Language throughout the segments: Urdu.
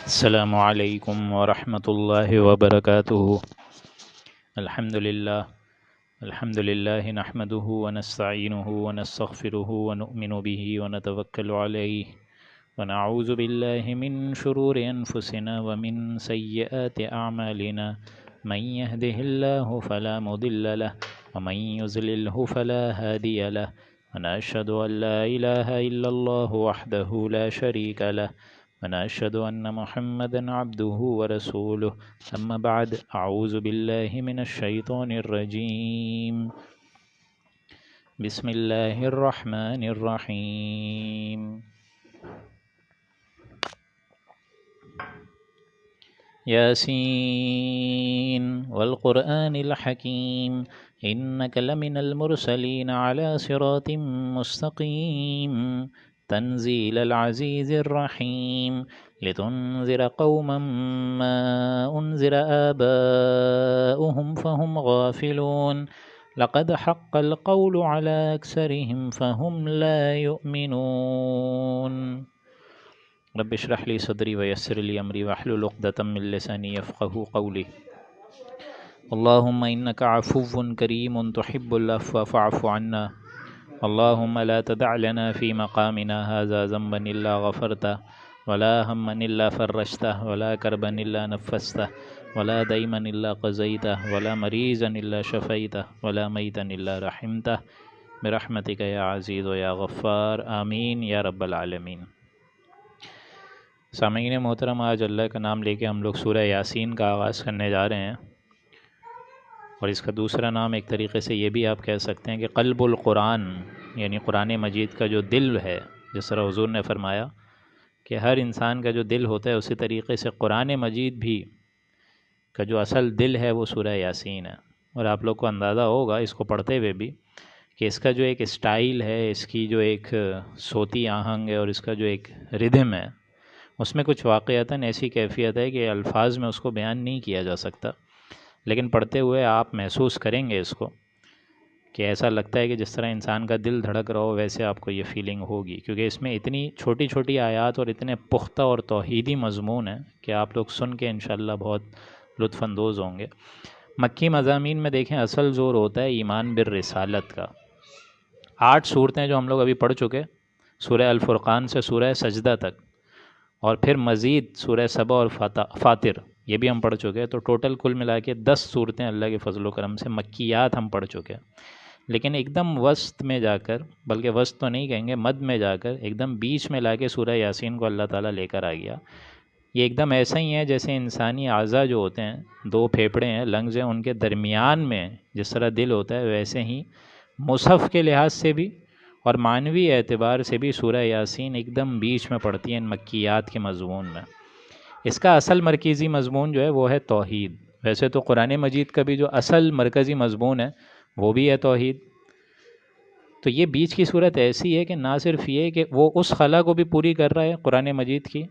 السلام علیکم ورحمۃ اللہ وبرکاتہ۔ الحمد للہ نحمده ونستعینه ونستغفره ونؤمن به ونتوکل علیہ ونعوذ باللہ من شرور انفسنا ومن سیئات اعمالنا من يهده الله فلا مضل له ومن يضلله فلا هادی له ونشهد ان لا الہ الا اللہ وحدہ لا شریک له ونشهد أن محمدًا عبده ورسوله أما بعد أعوذ بالله من الشيطان الرجيم بسم الله الرحمن الرحيم ياسين والقرآن الحكيم إنك لمن المرسلين على صراط مستقيم تنزيل العزيز الرحيم لتنذر قوما ما أنذر آباؤهم فهم غافلون لقد حق القول على أكثرهم فهم لا يؤمنون رب اشرح لي صدري ويسر لي أمري واحلل عقدة من لساني يفقهوا قولي اللهم إنك عفو كريم تحب العفو فاعف عنا اللهم لا تدع لنا في مقامنا هذا ذنبا إلا غفرته ولا هما إلا فرجته ولا كربا إلا نفسته ولا ديما إلا قضيته ولا مريضا إلا شفيته ولا ميتا إلا رحمته برحمتك يا عزيز يا غفار آمین یا رب العالمین۔ سامعین محترم، آج اللہ کا نام لے کے ہم لوگ سورہ یاسین کا آغاز کرنے جا رہے ہیں، اور اس کا دوسرا نام ایک طریقے سے یہ بھی آپ کہہ سکتے ہیں کہ قلب القرآن، یعنی قرآن مجید کا جو دل ہے۔ جس طرح حضور نے فرمایا کہ ہر انسان کا جو دل ہوتا ہے، اسی طریقے سے قرآن مجید بھی کا جو اصل دل ہے وہ سورہ یاسین ہے۔ اور آپ لوگ کو اندازہ ہوگا اس کو پڑھتے ہوئے بھی کہ اس کا جو ایک اسٹائل ہے، اس کی جو ایک صوتی آہنگ ہے اور اس کا جو ایک ردھم ہے، اس میں کچھ واقعتاً ایسی کیفیت ہے کہ الفاظ میں اس کو بیان نہیں کیا جا سکتا، لیکن پڑھتے ہوئے آپ محسوس کریں گے اس کو کہ ایسا لگتا ہے کہ جس طرح انسان کا دل دھڑک رہا ہو، ویسے آپ کو یہ فیلنگ ہوگی، کیونکہ اس میں اتنی چھوٹی چھوٹی آیات اور اتنے پختہ اور توحیدی مضمون ہیں کہ آپ لوگ سن کے انشاءاللہ بہت لطف اندوز ہوں گے۔ مکی مضامین میں دیکھیں اصل زور ہوتا ہے ایمان بالرسالت کا۔ 8 صورتیں جو ہم لوگ ابھی پڑھ چکے، سورہ الفرقان سے سورہ سجدہ تک، اور پھر مزید سورہ سبا اور فاطر، یہ بھی ہم پڑھ چکے ہیں، تو ٹوٹل کل ملا کے 10 صورتیں اللہ کے فضل و کرم سے مکیات ہم پڑھ چکے ہیں۔ لیکن ایک دم وسط میں جا کر، بلکہ وسط تو نہیں کہیں گے، مد میں جا کر ایک دم بیچ میں لا کے سورہ یاسین کو اللہ تعالیٰ لے کر آ گیا۔ یہ ایک دم ایسا ہی ہے جیسے انسانی اعضاء جو ہوتے ہیں، 2 پھیپھڑے ہیں، لنگز ہیں، ان کے درمیان میں جس طرح دل ہوتا ہے، ویسے ہی مصحف کے لحاظ سے بھی اور معنوی اعتبار سے بھی سورہ یاسین ایک دم بیچ میں پڑتی ہے ان مکیات کے مضمون میں۔ اس کا اصل مرکزی مضمون جو ہے وہ ہے توحید۔ ویسے تو قرآن مجید کا بھی جو اصل مرکزی مضمون ہے وہ بھی ہے توحید۔ تو یہ بیچ کی صورت ایسی ہے کہ نہ صرف یہ کہ وہ اس خلا کو بھی پوری کر رہا ہے قرآن مجید کی،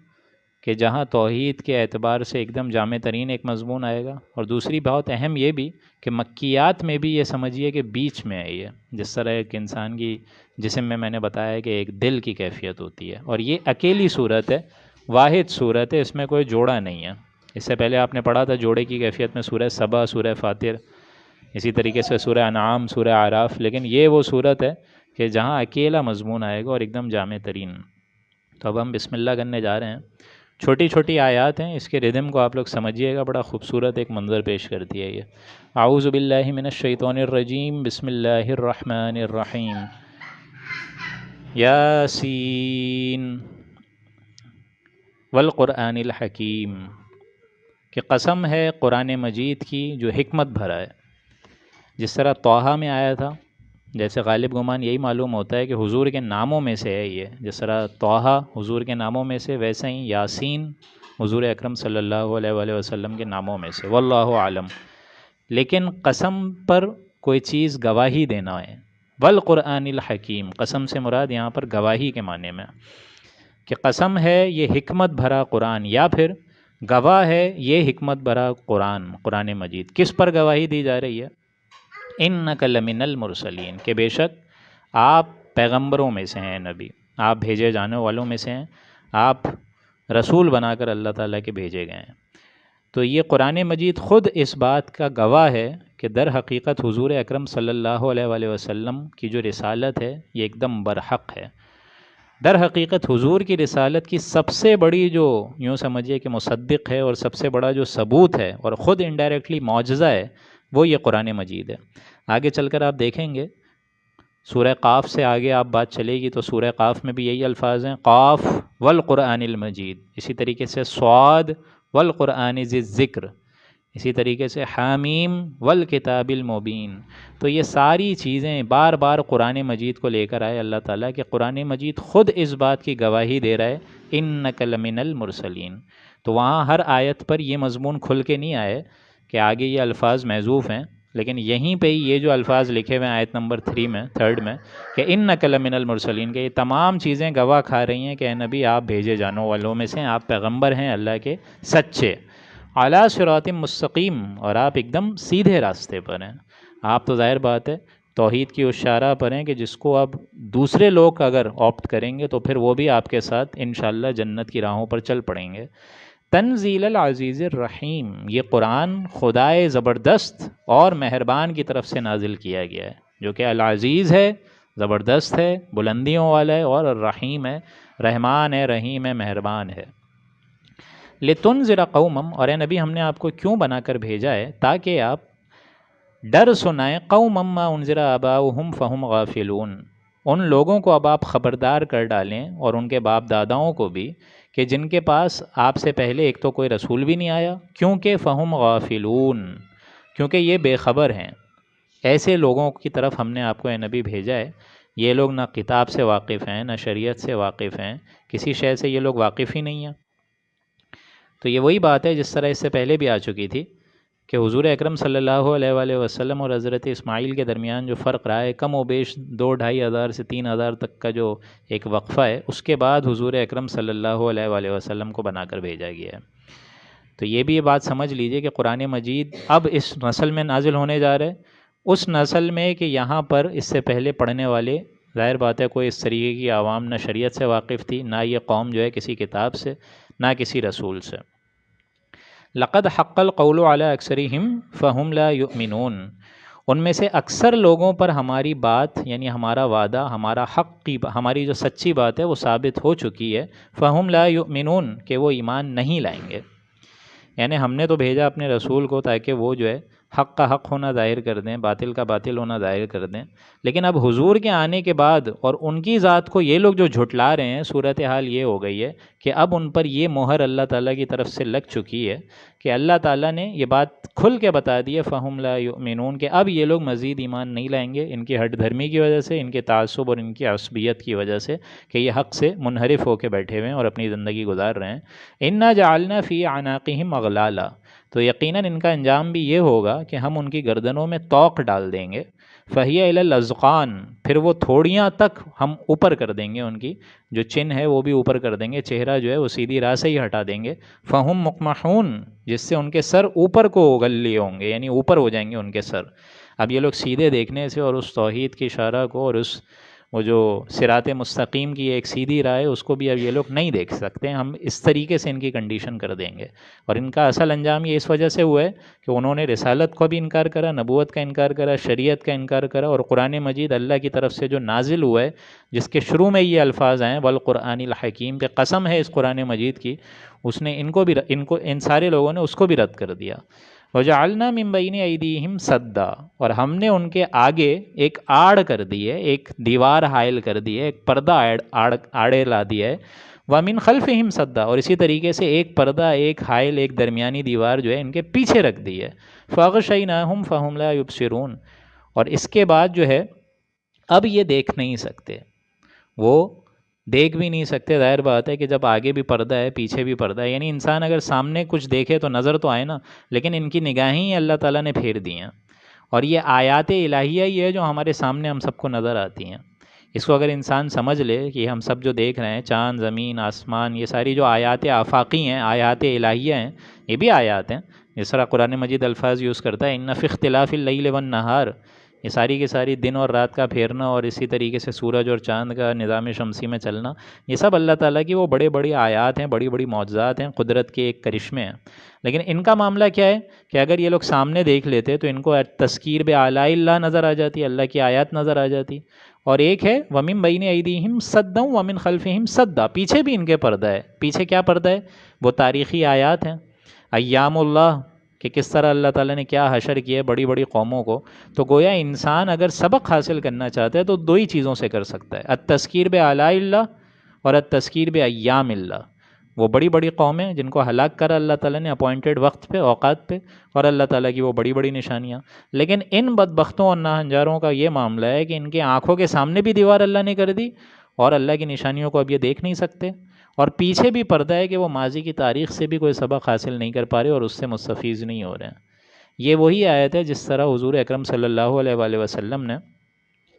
کہ جہاں توحید کے اعتبار سے ایک دم جامع ترین ایک مضمون آئے گا، اور دوسری بہت اہم یہ بھی کہ مکیات میں بھی یہ سمجھیے کہ بیچ میں ہے یہ، جس طرح ایک انسان کی جسم میں نے بتایا کہ ایک دل کی کیفیت ہوتی ہے، اور یہ اکیلی صورت ہے، واحد صورت ہے، اس میں کوئی جوڑا نہیں ہے۔ اس سے پہلے آپ نے پڑھا تھا جوڑے کی کیفیت میں سورہ سبا، سورہ فاطر، اسی طریقے سے سورہ انعام، سورہ اعراف، لیکن یہ وہ صورت ہے کہ جہاں اکیلا مضمون آئے گا اور ایک دم جامع ترین۔ تو اب ہم بسم اللہ کرنے جا رہے ہیں۔ چھوٹی چھوٹی آیات ہیں، اس کے ردم کو آپ لوگ سمجھیے گا، بڑا خوبصورت ایک منظر پیش کرتی ہے یہ۔ اعوذ باللہ من الشیطان الرجیم، بسم اللہ الرحمن الرحیم۔ یاسین والقرآن الحکیم، کہ قسم ہے قرآن مجید کی جو حکمت بھرا ہے۔ جس طرح طٰہٰ میں آیا تھا، جیسے غالب گمان یہی معلوم ہوتا ہے کہ حضور کے ناموں میں سے ہے یہ، جس طرح طٰہٰ حضور کے ناموں میں سے، ویسے ہی یاسین حضور اکرم صلی اللہ علیہ وآلہ وسلم کے ناموں میں سے، واللہ عالم۔ لیکن قسم پر کوئی چیز گواہی دینا ہے، والقرآن الحکیم، قسم سے مراد یہاں پر گواہی کے معنی میں، کہ قسم ہے یہ حکمت بھرا قرآن، یا پھر گواہ ہے یہ حکمت بھرا قرآن مجید۔ کس پر گواہی دی جا رہی ہے؟ اِنَّكَ لَمِنَ الْمُرْسَلِينَ، کہ بے شک آپ پیغمبروں میں سے ہیں، نبی، آپ بھیجے جانے والوں میں سے ہیں، آپ رسول بنا کر اللہ تعالیٰ کے بھیجے گئے ہیں۔ تو یہ قرآن مجید خود اس بات کا گواہ ہے کہ در حقیقت حضور اکرم صلی اللہ علیہ وآلہ وسلم کی جو رسالت ہے یہ ایک دم برحق ہے۔ در حقیقت حضور کی رسالت کی سب سے بڑی جو یوں سمجھیے کہ مصدق ہے اور سب سے بڑا جو ثبوت ہے اور خود انڈائریکٹلی معجزہ ہے وہ یہ قرآن مجید ہے۔ آگے چل کر آپ دیکھیں گے سورہ قاف سے آگے آپ بات چلے گی تو سورہ قاف میں بھی یہی الفاظ ہیں، قاف والقرآن المجید، اسی طریقے سے صاد والقرآن ذی الذکر، اسی طریقے سے حامیم والکتاب المبین۔ تو یہ ساری چیزیں بار بار قرآن مجید کو لے کر آئے اللہ تعالیٰ کہ قرآن مجید خود اس بات کی گواہی دے رہا ہے انک لمن المرسلین۔ تو وہاں ہر آیت پر یہ مضمون کھل کے نہیں آئے کہ آگے یہ الفاظ محذوف ہیں، لیکن یہیں پہ ہی یہ جو الفاظ لکھے ہوئے ہیں آیت نمبر 3 میں 3 میں کہ انک لمن المرسلین، کہ یہ تمام چیزیں گواہ کھا رہی ہیں کہ اے نبی آپ بھیجے جانوں والوں میں سے ہیں، آپ پیغمبر ہیں اللہ کے سچے، علی صراط مستقیم، اور آپ ایک دم سیدھے راستے پر ہیں۔ آپ تو ظاہر بات ہے توحید کی اس شارہ پر ہیں کہ جس کو اب دوسرے لوگ اگر آپٹ کریں گے تو پھر وہ بھی آپ کے ساتھ انشاءاللہ جنت کی راہوں پر چل پڑیں گے۔ تنزیل العزیز الرحیم، یہ قرآن خدائے زبردست اور مہربان کی طرف سے نازل کیا گیا ہے، جو کہ العزیز ہے، زبردست ہے، بلندیوں والا ہے، اور الرحیم ہے، رحمان ہے، رحیم ہے، مہربان ہے۔ لتنذر قوما، اور اے نبی ہم نے آپ کو کیوں بنا کر بھیجا ہے تاکہ آپ ڈر سنائیں، قوما ما انذر آباؤہم فہم غافلون، ان لوگوں کو اب آپ خبردار کر ڈالیں اور ان کے باپ داداؤں کو بھی کہ جن کے پاس آپ سے پہلے ایک تو کوئی رسول بھی نہیں آیا، کیونکہ فہم غافلون، کیونکہ یہ بے خبر ہیں۔ ایسے لوگوں کی طرف ہم نے آپ کو اے نبی بھیجا ہے، یہ لوگ نہ کتاب سے واقف ہیں، نہ شریعت سے واقف ہیں، کسی شے سے یہ لوگ واقف ہی نہیں ہیں۔ تو یہ وہی بات ہے جس طرح اس سے پہلے بھی آ چکی تھی کہ حضور اکرم صلی اللہ علیہ وآلہ وسلم اور حضرت اسماعیل کے درمیان جو فرق رہا ہے، کم و بیش 2-2.5 سے 3,000 تک کا جو ایک وقفہ ہے، اس کے بعد حضور اکرم صلی اللہ علیہ وآلہ وسلم کو بنا کر بھیجا گیا ہے۔ تو یہ بھی یہ بات سمجھ لیجئے کہ قرآن مجید اب اس نسل میں نازل ہونے جا رہے، اس نسل میں کہ یہاں پر اس سے پہلے پڑھنے والے ظاہر بات ہے کوئی اس طریقے کی عوام نہ شریعت سے واقف تھی، نہ یہ قوم جو ہے کسی کتاب سے، نہ کسی رسول سے۔ لقد حق القول علی اکثرہم فہم لا یؤمنون، ان میں سے اکثر لوگوں پر ہماری بات یعنی ہمارا وعدہ، ہمارا حق کی ہماری جو سچی بات ہے وہ ثابت ہو چکی ہے، فہم لا یؤمنون، کہ وہ ایمان نہیں لائیں گے۔ یعنی ہم نے تو بھیجا اپنے رسول کو تاکہ وہ جو ہے حق کا حق ہونا ظاہر کر دیں، باطل کا باطل ہونا ظاہر کر دیں، لیکن اب حضور کے آنے کے بعد اور ان کی ذات کو یہ لوگ جو جھٹلا رہے ہیں، صورتحال یہ ہو گئی ہے کہ اب ان پر یہ مہر اللہ تعالیٰ کی طرف سے لگ چکی ہے کہ اللہ تعالیٰ نے یہ بات کھل کے بتا دی ہے، فہم لا یؤمنون، کہ اب یہ لوگ مزید ایمان نہیں لائیں گے، ان کی ہٹ دھرمی کی وجہ سے، ان کے تعصب اور ان کی عصبیت کی وجہ سے کہ یہ حق سے منحرف ہو کے بیٹھے ہوئے ہیں اور اپنی زندگی گزار رہے ہیں۔ انا جعلنا فی اعناقہم اغلالا، تو یقیناً ان کا انجام بھی یہ ہوگا کہ ہم ان کی گردنوں میں طوق ڈال دیں گے، فہی الی الاذقان، پھر وہ تھوڑیاں تک ہم اوپر کر دیں گے، ان کی جو چن ہے وہ بھی اوپر کر دیں گے، چہرہ جو ہے وہ سیدھی راہ سے ہی ہٹا دیں گے، فہم مقمحون، جس سے ان کے سر اوپر کو اگل لیے ہوں گے، یعنی اوپر ہو جائیں گے ان کے سر۔ اب یہ لوگ سیدھے دیکھنے سے اور اس توحید کی شرح کو اور اس وہ جو صراط مستقیم کی ایک سیدھی راہ ہے اس کو بھی اب یہ لوگ نہیں دیکھ سکتے، ہم اس طریقے سے ان کی کنڈیشن کر دیں گے۔ اور ان کا اصل انجام یہ اس وجہ سے ہوا ہے کہ انہوں نے رسالت کو بھی انکار کرا، نبوت کا انکار کرا، شریعت کا انکار کرا، اور قرآن مجید اللہ کی طرف سے جو نازل ہوا ہے جس کے شروع میں یہ الفاظ آئے والقرآن الحکیم، کہ قسم ہے اس قرآن مجید کی، اس نے ان سارے لوگوں نے اس کو بھی رد کر دیا۔ وجعلنا من بین ایدیہم سدا، اور ہم نے ان کے آگے ایک آڑ کر دی ہے، ایک دیوار حائل کر دی ہے، ایک پردہ آڑے لا دیا ہے، ومن خلفہم سدا، اور اسی طریقے سے ایک پردہ، ایک حائل، ایک درمیانی دیوار جو ہے ان کے پیچھے رکھ دی ہے، فاغشیناہم فہم لا یبصرون، اور اس کے بعد جو ہے اب یہ دیکھ نہیں سکتے، وہ دیکھ بھی نہیں سکتے۔ ظاہر بات ہے کہ جب آگے بھی پردہ ہے پیچھے بھی پردہ ہے، یعنی انسان اگر سامنے کچھ دیکھے تو نظر تو آئے نا، لیکن ان کی نگاہیں ہی اللہ تعالیٰ نے پھیر دی ہیں، اور یہ آیات الہیہ ہی ہے جو ہمارے سامنے ہم سب کو نظر آتی ہیں۔ اس کو اگر انسان سمجھ لے کہ ہم سب جو دیکھ رہے ہیں، چاند، زمین، آسمان، یہ ساری جو آیات آفاقی ہیں، آیات الہیہ ہیں، یہ بھی آیات ہیں۔ جس طرح قرآن مجید الفاظ یوز کرتا ہے ان فی اختلاف اللیل والنہار، یہ ساری کی ساری دن اور رات کا پھیرنا اور اسی طریقے سے سورج اور چاند کا نظام شمسی میں چلنا، یہ سب اللہ تعالیٰ کی وہ بڑے بڑی آیات ہیں، بڑی بڑی معجزات ہیں، قدرت کے ایک کرشمے ہیں۔ لیکن ان کا معاملہ کیا ہے کہ اگر یہ لوگ سامنے دیکھ لیتے تو ان کو تذکیر بآلاء اللہ نظر آ جاتی، اللہ کی آیات نظر آ جاتی۔ اور ایک ہے وَمِن بَيْنِ أَيْدِيهِمْ صَدًّا وَمِن خَلْفِهِمْ صَدًّا، پیچھے بھی ان کے پردہ ہے۔ پیچھے کیا پردہ ہے؟ وہ تاریخی آیات ہیں، ایام اللہ، کہ کس طرح اللہ تعالیٰ نے کیا حشر کیا بڑی بڑی قوموں کو۔ تو گویا انسان اگر سبق حاصل کرنا چاہتا ہے تو دو ہی چیزوں سے کر سکتا ہے، التذکیر بآلاء اللہ اور التذکیر بایام اللہ۔ وہ بڑی بڑی قومیں جن کو ہلاک کرا اللہ تعالیٰ نے اپوائنٹڈ وقت پہ، اوقات پہ، اور اللہ تعالیٰ کی وہ بڑی بڑی نشانیاں۔ لیکن ان بدبختوں اور ناہنجاروں کا یہ معاملہ ہے کہ ان کے آنکھوں کے سامنے بھی دیوار اللہ نے کر دی اور اللہ کی نشانیوں کو اب یہ دیکھ نہیں سکتے، اور پیچھے بھی پردہ ہے کہ وہ ماضی کی تاریخ سے بھی کوئی سبق حاصل نہیں کر پا رہے اور اس سے مستفیض نہیں ہو رہے ہیں۔ یہ وہی آیت ہے جس طرح حضور اکرم صلی اللہ علیہ وآلہ وسلم نے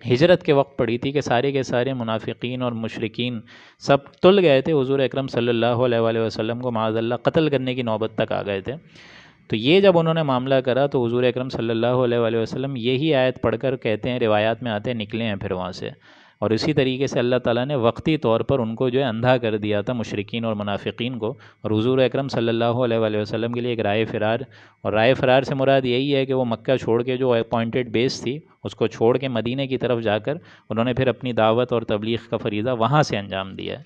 ہجرت کے وقت پڑھی تھی کہ سارے کے سارے منافقین اور مشرکین سب تل گئے تھے، حضور اکرم صلی اللہ علیہ وآلہ وسلم کو معاذ اللہ قتل کرنے کی نوبت تک آ گئے تھے۔ تو یہ جب انہوں نے معاملہ کرا تو حضور اکرم صلی اللہ علیہ وآلہ وسلم یہی آیت پڑھ کر کہتے ہیں، روایات میں آتے ہیں، نکلے ہیں پھر وہاں سے، اور اسی طریقے سے اللہ تعالیٰ نے وقتی طور پر ان کو جو ہے اندھا کر دیا تھا، مشرکین اور منافقین کو، اور حضور اکرم صلی اللہ علیہ وآلہ وسلم کے لیے ایک رائے فرار، اور رائے فرار سے مراد یہی ہے کہ وہ مکہ چھوڑ کے جو اپوائنٹڈ بیس تھی اس کو چھوڑ کے مدینے کی طرف جا کر انہوں نے پھر اپنی دعوت اور تبلیغ کا فریضہ وہاں سے انجام دیا ہے۔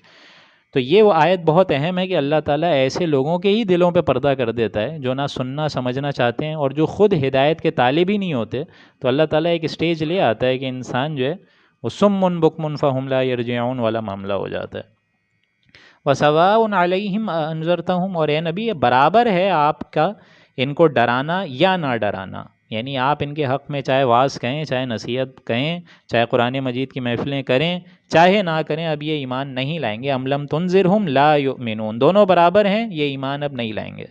تو یہ وہ آیت بہت اہم ہے کہ اللہ تعالیٰ ایسے لوگوں کے ہی دلوں پہ پردہ کر دیتا ہے جو نہ سننا سمجھنا چاہتے ہیں اور جو خود ہدایت کے طالب ہی نہیں ہوتے، تو اللہ تعالیٰ ایک اسٹیج لے آتا ہے کہ انسان جو ہے وہ سم بکم فہم لا یرجعون والا معاملہ ہو جاتا ہے۔ وَسَوَاءٌ عَلَيْهِمْ أَأَنذَرْتَهُمْ، اور اے نبی برابر ہے آپ کا ان کو ڈرانا یا نہ ڈرانا، یعنی آپ ان کے حق میں چاہے واعظ کہیں، چاہے نصیحت کہیں، چاہے قرآن مجید کی محفلیں کریں، چاہے نہ کریں، اب یہ ایمان نہیں لائیں گے۔ ام لم تنذرہم لا یؤمنون، دونوں برابر ہیں، یہ ایمان اب نہیں لائیں گے۔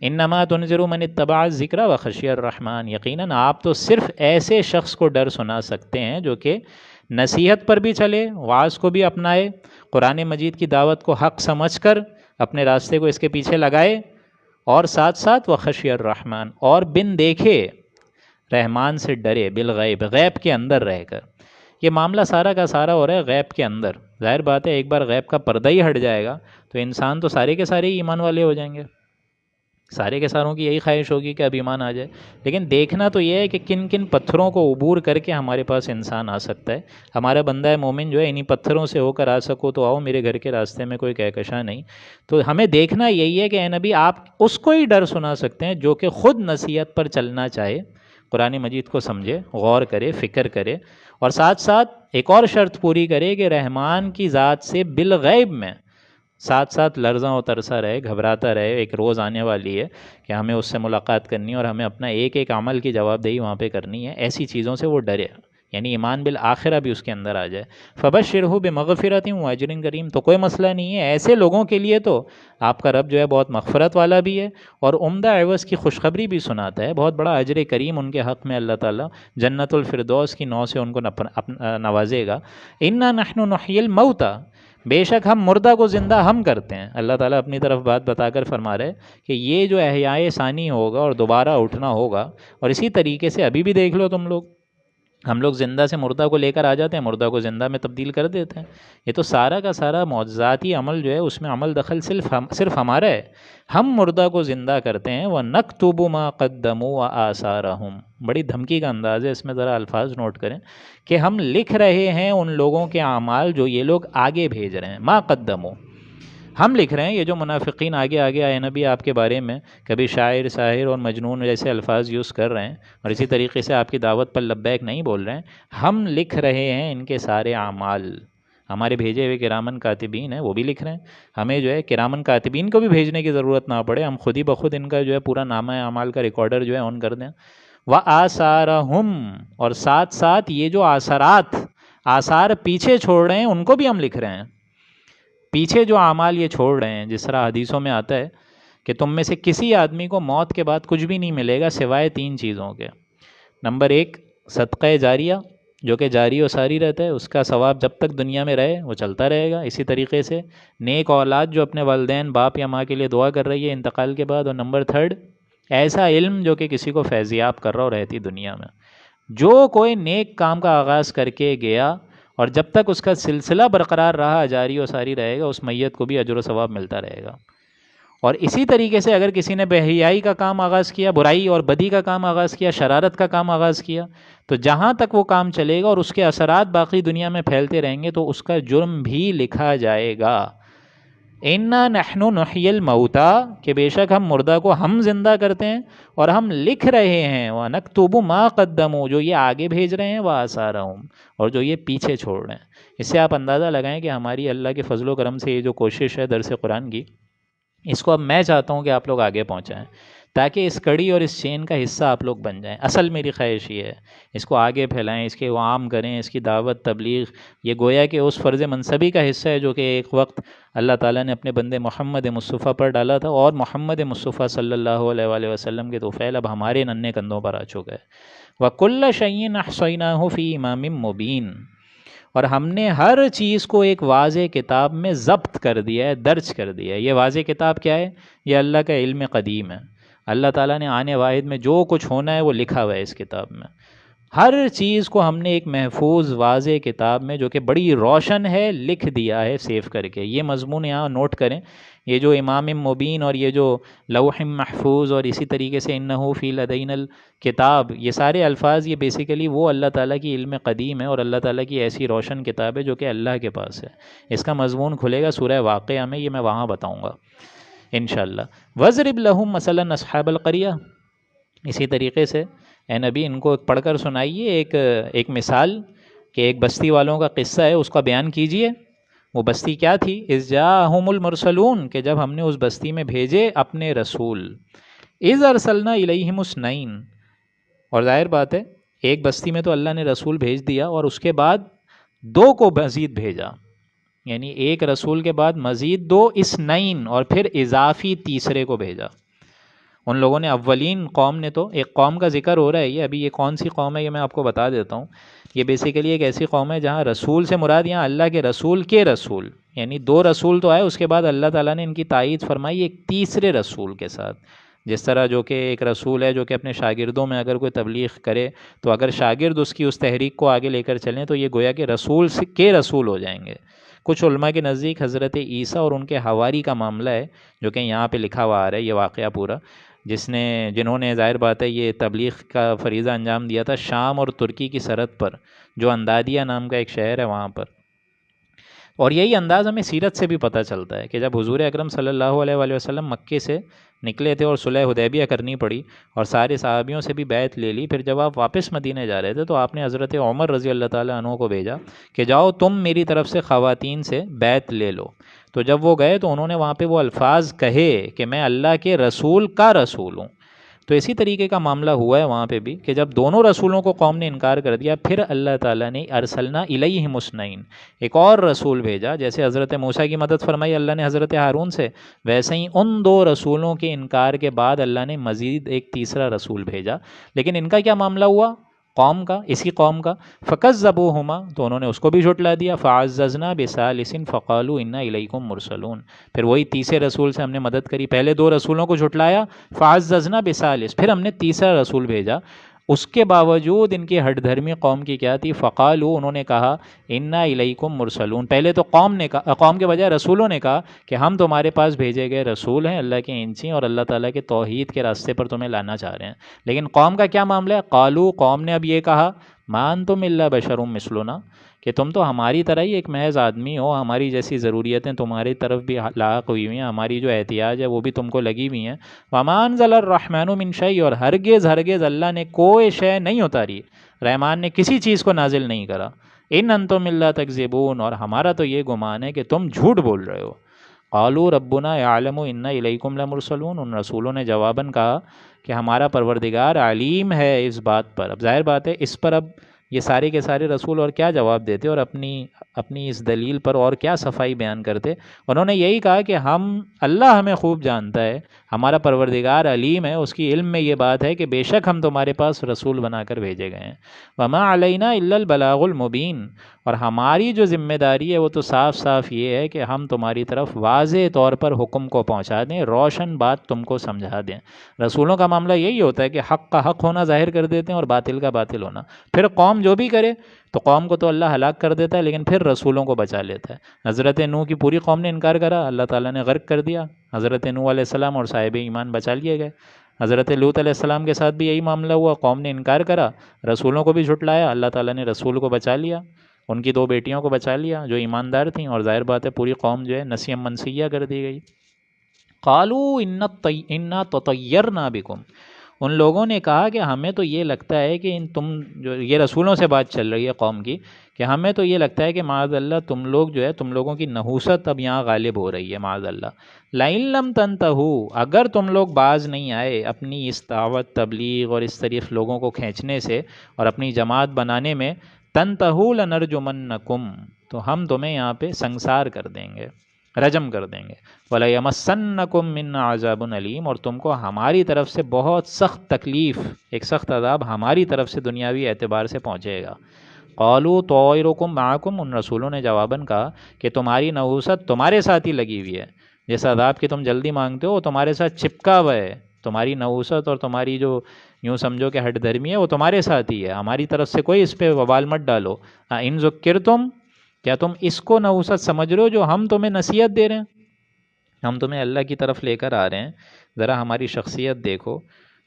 انما تنذر من اتبع الذکر وخشی الرحمن، یقیناً آپ تو صرف ایسے شخص کو ڈر سنا سکتے ہیں جو کہ نصیحت پر بھی چلے، وعظ کو بھی اپنائے، قرآن مجید کی دعوت کو حق سمجھ کر اپنے راستے کو اس کے پیچھے لگائے، اور ساتھ ساتھ وخشی الرحمن، اور بن دیکھے رحمان سے ڈرے، بالغیب، غیب کے اندر رہ کر۔ یہ معاملہ سارا کا سارا ہو رہا ہے غیب کے اندر۔ ظاہر بات ہے ایک بار غیب کا پردہ ہی ہٹ جائے گا تو انسان تو سارے کے سارے ایمان والے ہو جائیں گے، سارے کے ساروں کی یہی خواہش ہوگی کہ اب ایمان آ جائے۔ لیکن دیکھنا تو یہ ہے کہ کن کن پتھروں کو عبور کر کے ہمارے پاس انسان آ سکتا ہے۔ ہمارا بندہ مومن جو ہے انہی پتھروں سے ہو کر آ سکو تو آؤ، میرے گھر کے راستے میں کوئی کہکشاں نہیں۔ تو ہمیں دیکھنا یہی ہے کہ اے نبی آپ اس کو ہی ڈر سنا سکتے ہیں جو کہ خود نصیحت پر چلنا چاہے، قرآن مجید کو سمجھے، غور کرے، فکر کرے، اور ساتھ ساتھ ایک اور شرط پوری کرے کہ رحمان کی ذات سے بالغیب میں ساتھ ساتھ لرزاں و ترسا رہے، گھبراتا رہے۔ ایک روز آنے والی ہے کہ ہمیں اس سے ملاقات کرنی ہے اور ہمیں اپنا ایک ایک عمل کی جواب دہی وہاں پہ کرنی ہے، ایسی چیزوں سے وہ ڈرے، یعنی ایمان بالآخرہ بھی اس کے اندر آ جائے۔ فبشرہ بمغفرۃ واجر کریم، تو کوئی مسئلہ نہیں ہے، ایسے لوگوں کے لیے تو آپ کا رب جو ہے بہت مغفرت والا بھی ہے اور عمدہ عوض کی خوشخبری بھی سناتا ہے، بہت بڑا اجر کریم ان کے حق میں اللہ تعالیٰ جنت الفردوس کی نو سے ان کو نوازے گا۔ انا نحن نحیی الموتى، بے شک ہم مردہ کو زندہ ہم کرتے ہیں۔ اللہ تعالیٰ اپنی طرف بات بتا کر فرما رہے کہ یہ جو احیاء ثانی ہوگا اور دوبارہ اٹھنا ہوگا، اور اسی طریقے سے ابھی بھی دیکھ لو تم لوگ، ہم لوگ زندہ سے مردہ کو لے کر آ جاتے ہیں، مردہ کو زندہ میں تبدیل کر دیتے ہیں۔ یہ تو سارا کا سارا معجزاتی عمل جو ہے اس میں عمل دخل صرف ہمارا ہے۔ ہم مردہ کو زندہ کرتے ہیں، وَنَكْتُبُ مَا قَدَّمُوا وَآثَارَهُمْ، بڑی دھمکی کا انداز ہے اس میں، ذرا الفاظ نوٹ کریں کہ ہم لکھ رہے ہیں ان لوگوں کے اعمال جو یہ لوگ آگے بھیج رہے ہیں۔ ما قدموا، ہم لکھ رہے ہیں، یہ جو منافقین آگے آگے آئے نبی آپ کے بارے میں کبھی شاعر، ساحر اور مجنون جیسے الفاظ یوز کر رہے ہیں اور اسی طریقے سے آپ کی دعوت پر لبیک نہیں بول رہے ہیں، ہم لکھ رہے ہیں ان کے سارے اعمال۔ ہمارے بھیجے ہوئے کرامن کاتبین ہیں، وہ بھی لکھ رہے ہیں، ہمیں جو ہے کرامن کاتبین کو بھی بھیجنے کی ضرورت نہ پڑے، ہم خود ہی بخود ان کا جو ہے پورا نامہ اعمال کا ریکارڈر جو ہے آن کر دیں۔ وَآثَارَهُمْ، اور ساتھ ساتھ یہ جو آثار پیچھے چھوڑ رہے ہیں ان کو بھی ہم لکھ رہے ہیں۔ پیچھے جو اعمال یہ چھوڑ رہے ہیں، جس طرح حدیثوں میں آتا ہے کہ تم میں سے کسی آدمی کو موت کے بعد کچھ بھی نہیں ملے گا سوائے 3 چیزوں کے۔ نمبر 1 صدقہ جاریہ، جو کہ جاری و ساری رہتا ہے، اس کا ثواب جب تک دنیا میں رہے وہ چلتا رہے گا۔ اسی طریقے سے نیک اولاد جو اپنے والدین، باپ یا ماں کے لیے دعا کر رہی ہے انتقال کے بعد۔ اور نمبر 3 ایسا علم جو کہ کسی کو فیضیاب کر رہا ہو رہتی دنیا میں۔ جو کوئی نیک کام کا آغاز کر کے گیا اور جب تک اس کا سلسلہ برقرار رہا، جاری و ساری رہے گا، اس میت کو بھی اجر و ثواب ملتا رہے گا۔ اور اسی طریقے سے اگر کسی نے بے حیائی کا کام آغاز کیا، برائی اور بدی کا کام آغاز کیا، شرارت کا کام آغاز کیا، تو جہاں تک وہ کام چلے گا اور اس کے اثرات باقی دنیا میں پھیلتے رہیں گے تو اس کا جرم بھی لکھا جائے گا۔ اِنَّا نَحْنُ نُحْيِي الْمَوْتَىٰ، کہ بے شک ہم مردہ کو ہم زندہ کرتے ہیں اور ہم لکھ رہے ہیں، وَنَكْتُبُ مَا قَدَّمُوا، جو یہ آگے بھیج رہے ہیں، وَآثَارَهُمْ، اور جو یہ پیچھے چھوڑ رہے ہیں۔ اس سے آپ اندازہ لگائیں کہ ہماری اللہ کے فضل و کرم سے یہ جو کوشش ہے درس قرآن کی، اس کو اب میں چاہتا ہوں کہ آپ لوگ آگے پہنچائیں تاکہ اس کڑی اور اس چین کا حصہ آپ لوگ بن جائیں۔ اصل میری خواہش یہ ہے، اس کو آگے پھیلائیں، اس کے عام کریں، اس کی دعوت تبلیغ، یہ گویا کہ اس فرض منصبی کا حصہ ہے جو کہ ایک وقت اللہ تعالیٰ نے اپنے بندے محمد مصطفیٰ پر ڈالا تھا، اور محمد مصطفیٰ صلی اللہ علیہ وآلہ وسلم کے طفیل اب ہمارے ننھے کندھوں پر آ چکا ہے۔ وَكُلَّ شَيْءٍ أَحْصَيْنَاهُ فِي إِمَامٍ مُّبِينٍ، اور ہم نے ہر چیز کو ایک واضح کتاب میں ضبط کر دیا ہے، درج کر دیا ہے۔ یہ واضح کتاب کیا ہے؟ یہ اللہ کا علم قدیم ہے۔ اللہ تعالیٰ نے آنے واحد میں جو کچھ ہونا ہے وہ لکھا ہوا ہے اس کتاب میں۔ ہر چیز کو ہم نے ایک محفوظ واضح کتاب میں جو کہ بڑی روشن ہے لکھ دیا ہے، سیو کر کے۔ یہ مضمون یہاں نوٹ کریں، یہ جو امام مبین اور یہ جو لوح محفوظ اور اسی طریقے سے انہو فی لدین الکتاب، یہ سارے الفاظ یہ بیسیکلی وہ اللہ تعالیٰ کی علم قدیم ہے اور اللہ تعالیٰ کی ایسی روشن کتاب ہے جو کہ اللہ کے پاس ہے۔ اس کا مضمون کھلے گا سورہ واقعہ میں، یہ میں وہاں بتاؤں گا انشاءاللہ۔ وَاضْرِبْ لَهُم مَثَلًا أَصْحَابَ الْقَرْيَةِ، اسی طریقے سے اے نبی ان کو پڑھ کر سنائیے ایک مثال، کہ ایک بستی والوں کا قصہ ہے، اس کا بیان کیجئے۔ وہ بستی کیا تھی؟ اِذْ جَاءَهُمُ الْمُرْسَلُونَ، کہ جب ہم نے اس بستی میں بھیجے اپنے رسول۔ اِذْ أَرْسَلْنَا إِلَيْهِمُ اثْنَيْنِ، اور ظاہر بات ہے ایک بستی میں تو اللہ نے رسول بھیج دیا اور اس کے بعد دو کو مزید بھیجا، یعنی ایک رسول کے بعد مزید دو، اثنین، اور پھر اضافی تیسرے کو بھیجا۔ ان لوگوں نے اولین قوم نے تو، ایک قوم کا ذکر ہو رہا ہے، یہ ابھی یہ کون سی قوم ہے یہ میں آپ کو بتا دیتا ہوں۔ یہ بیسیکلی ایک ایسی قوم ہے جہاں رسول سے مراد یہاں اللہ کے رسول، یعنی دو رسول تو آئے، اس کے بعد اللہ تعالیٰ نے ان کی تائید فرمائی ایک تیسرے رسول کے ساتھ۔ جس طرح جو کہ ایک رسول ہے جو کہ اپنے شاگردوں میں اگر کوئی تبلیغ کرے تو اگر شاگرد اس کی اس تحریک کو آگے لے کر چلیں تو یہ گویا کہ رسول کے رسول ہو جائیں گے۔ کچھ علماء کے نزدیک حضرت عیسیٰ اور ان کے حواری کا معاملہ ہے جو کہ یہاں پہ لکھا ہوا آ رہا ہے، یہ واقعہ پورا، جنہوں نے ظاہر بات ہے یہ تبلیغ کا فریضہ انجام دیا تھا شام اور ترکی کی سرحد پر، جو اندادیہ نام کا ایک شہر ہے وہاں پر۔ اور یہی انداز ہمیں سیرت سے بھی پتہ چلتا ہے کہ جب حضور اکرم صلی اللہ علیہ وآلہ وسلم مکے سے نکلے تھے اور صلح حدیبیہ کرنی پڑی اور سارے صحابیوں سے بھی بیعت لے لی، پھر جب آپ واپس مدینے جا رہے تھے تو آپ نے حضرت عمر رضی اللہ تعالیٰ عنہ کو بھیجا کہ جاؤ تم میری طرف سے خواتین سے بیعت لے لو۔ تو جب وہ گئے تو انہوں نے وہاں پہ وہ الفاظ کہے کہ میں اللہ کے رسول کا رسول ہوں۔ تو اسی طریقے کا معاملہ ہوا ہے وہاں پہ بھی کہ جب دونوں رسولوں کو قوم نے انکار کر دیا، پھر اللہ تعالیٰ نے ارسلنا الیہم اثنین، ایک اور رسول بھیجا۔ جیسے حضرت موسیٰ کی مدد فرمائی اللہ نے حضرت ہارون سے، ویسے ہی ان دو رسولوں کے انکار کے بعد اللہ نے مزید ایک تیسرا رسول بھیجا۔ لیکن ان کا کیا معاملہ ہوا؟ قوم کا، اسی قوم کا، فَكَذَّبُوهُمَا، تو انہوں نے اس کو بھی جھٹلا دیا، فَعَزَّزْنَا بِثَالِثٍ فَقَالُوا إِنَّا إِلَيْكُمْ مُرْسَلُونَ، پھر وہی تیسرے رسول سے ہم نے مدد کری، پہلے دو رسولوں کو جھٹلایا، فَعَزَّزْنَا بِثَالِثٍ، پھر ہم نے تیسرا رسول بھیجا۔ اس کے باوجود ان کی ہٹ دھرمی قوم کی کیا تھی؟ فقالوا، انہوں نے کہا، انا الیکم مرسلون، پہلے تو قوم کے بجائے رسولوں نے کہا کہ ہم تمہارے پاس بھیجے گئے رسول ہیں، اللہ کے انچی اور اللہ تعالیٰ کے توحید کے راستے پر تمہیں لانا چاہ رہے ہیں۔ لیکن قوم کا کیا معاملہ ہے؟ قالوا، قوم نے اب یہ کہا، ما انتم الا بشر مثلنا، کہ تم تو ہماری طرح ہی ایک محض آدمی ہو، ہماری جیسی ضروریتیں تمہاری طرف بھی لاحق ہوئی ہوئی ہیں، ہماری جو احتیاج ہے وہ بھی تم کو لگی ہوئی ہیں۔ وما انزل الرحمن من شیء، اور ہرگز اللہ نے کوئی شے نہیں اتاری، رحمان نے کسی چیز کو نازل نہیں کرا۔ ان انتم الا تکذبون، اور ہمارا تو یہ گمان ہے کہ تم جھوٹ بول رہے ہو۔ قالوا ربنا یعلم انا الیکم لمرسلون، ان رسولوں نے جواباً کہا کہ ہمارا پروردگار علیم ہے اس بات پر۔ اب ظاہر بات ہے اس پر اب یہ سارے کے سارے رسول اور کیا جواب دیتے اور اپنی اس دلیل پر اور کیا صفائی بیان کرتے؟ انہوں نے یہی کہا کہ اللہ ہمیں خوب جانتا ہے، ہمارا پروردگار علیم ہے، اس کی علم میں یہ بات ہے کہ بے شک ہم تمہارے پاس رسول بنا کر بھیجے گئے ہیں۔ وما علینا الا البلاغ المبین، اور ہماری جو ذمہ داری ہے وہ تو صاف صاف یہ ہے کہ ہم تمہاری طرف واضح طور پر حکم کو پہنچا دیں، روشن بات تم کو سمجھا دیں۔ رسولوں کا معاملہ یہی ہوتا ہے کہ حق کا حق ہونا ظاہر کر دیتے ہیں اور باطل کا باطل ہونا۔ پھر قوم جو بھی کرے تو قوم کو تو اللہ ہلاک کر دیتا ہے، لیکن پھر رسولوں کو بچا لیتا ہے۔ حضرت نوح کی پوری قوم نے انکار کرا، اللہ تعالیٰ نے غرق کر دیا، حضرت نوح علیہ السلام اور صاحب ایمان بچا لیے گئے۔ حضرت لوط علیہ السلام کے ساتھ بھی یہی معاملہ ہوا، قوم نے انکار کرا، رسولوں کو بھی جھٹلایا، اللہ تعالیٰ نے رسول کو بچا لیا، ان کی 2 بیٹیوں کو بچا لیا جو ایماندار تھیں، اور ظاہر بات ہے پوری قوم جو ہے نسیم منسیہ کر دی گئی۔ قالوا انا تطیرنا بکم، ان لوگوں نے کہا کہ ہمیں تو یہ لگتا ہے کہ تم جو یہ رسولوں سے بات چل رہی ہے قوم کی، کہ ہمیں تو یہ لگتا ہے کہ معاذ اللہ تم لوگ جو ہے تم لوگوں کی نحوست اب یہاں غالب ہو رہی ہے، معاذ اللہ۔ لئن لم تنتہوا، اگر تم لوگ باز نہیں آئے اپنی اس دعوت تبلیغ اور اس طریق لوگوں کو کھینچنے سے اور اپنی جماعت بنانے میں، تنتہوا لنرجمنکم، تو ہم تمہیں یہاں پہ سنسار کر دیں گے، رجم کر دیں گے۔ وَلَيَمَسَّنَّكُم مِّنَّا عَذَابٌ أَلِيمٌ، اور تم کو ہماری طرف سے بہت سخت تکلیف، ایک سخت عذاب ہماری طرف سے دنیاوی اعتبار سے پہنچے گا۔ قالوا طائرکم معکم، ان رسولوں نے جواباً کہا کہ تمہاری نحوست تمہارے ساتھ ہی لگی ہوئی ہے، جس عذاب کی تم جلدی مانگتے ہو وہ تمہارے ساتھ چپکا ہوا ہے، تمہاری نحوست اور تمہاری جو یوں سمجھو کہ ہٹ دھرمی ہے وہ تمہارے ساتھ ہی ہے، ہماری طرف سے کوئی اس پہ وبال مت ڈالو۔ ان ذکرتم، کیا تم اس کو نحوست سمجھ رہے ہو جو ہم تمہیں نصیحت دے رہے ہیں؟ ہم تمہیں اللہ کی طرف لے کر آ رہے ہیں، ذرا ہماری شخصیت دیکھو،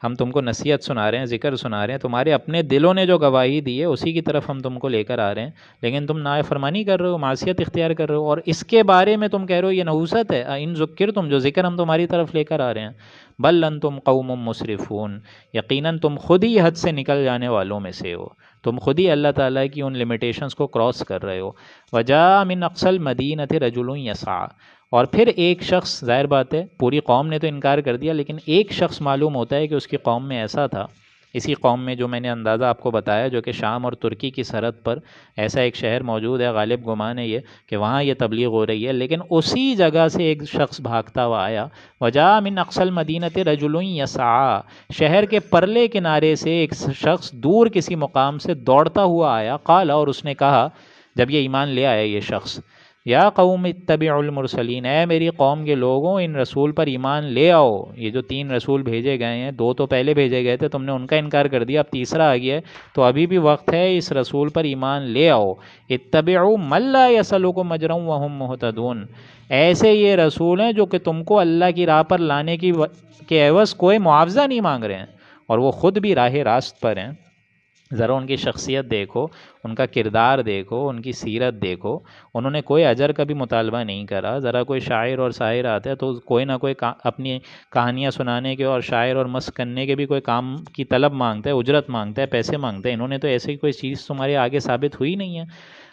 ہم تم کو نصیحت سنا رہے ہیں، ذکر سنا رہے ہیں، تمہارے اپنے دلوں نے جو گواہی دی ہے اسی کی طرف ہم تم کو لے کر آ رہے ہیں، لیکن تم نافرمانی کر رہے ہو، معصیت اختیار کر رہے ہو، اور اس کے بارے میں تم کہہ رہے ہو یہ نحوست ہے۔ ان ذکرتم، جو ذکر ہم تمہاری طرف لے کر آ رہے ہیں، بل انتم قوم مسرفون، یقیناً تم خود ہی حد سے نکل جانے والوں میں سے ہو، تم خود ہی اللہ تعالیٰ کی ان لمیٹیشنز کو کراس کر رہے ہو۔ وجاء من اقصى المدینۃ رجل یسعى، اور پھر ایک شخص، ظاہر بات ہے پوری قوم نے تو انکار کر دیا، لیکن ایک شخص معلوم ہوتا ہے کہ اس کی قوم میں ایسا تھا، اسی قوم میں جو میں نے اندازہ آپ کو بتایا، جو کہ شام اور ترکی کی سرحد پر ایسا ایک شہر موجود ہے، غالب گمان ہے یہ کہ وہاں یہ تبلیغ ہو رہی ہے، لیکن اسی جگہ سے ایک شخص بھاگتا ہوا آیا۔ وجاء من اقصى المدینۃ رجل یسعى، شہر کے پرلے کنارے سے ایک شخص دور کسی مقام سے دوڑتا ہوا آیا۔ قال، اور اس نے کہا جب یہ ایمان لے آیا یہ شخص، یا قوم اتبعوا المرسلین، اے میری قوم کے لوگوں ان رسول پر ایمان لے آؤ۔ یہ جو 3 رسول بھیجے گئے ہیں، 2 تو پہلے بھیجے گئے تھے، تم نے ان کا انکار کر دیا، اب تیسرا آ گیا ہے، تو ابھی بھی وقت ہے، اس رسول پر ایمان لے آؤ۔ اتبعوا من لا یسألکم اجرا وهم مہتدون، ایسے یہ رسول ہیں جو کہ تم کو اللہ کی راہ پر لانے کے عوض کوئی معاوضہ نہیں مانگ رہے ہیں، اور وہ خود بھی راہ راست پر ہیں۔ ذرا ان کی شخصیت دیکھو، ان کا کردار دیکھو، ان کی سیرت دیکھو، انہوں نے کوئی اجر کا بھی مطالبہ نہیں کرا۔ ذرا کوئی شاعر اور شاعر آتا ہے تو کوئی نہ کوئی اپنی کہانیاں سنانے کے اور شاعر اور مست کرنے کے بھی کوئی کام کی طلب مانگتا ہے، اجرت مانگتا ہے، پیسے مانگتا ہے، انہوں نے تو ایسی کوئی چیز تمہارے آگے ثابت ہوئی نہیں ہے۔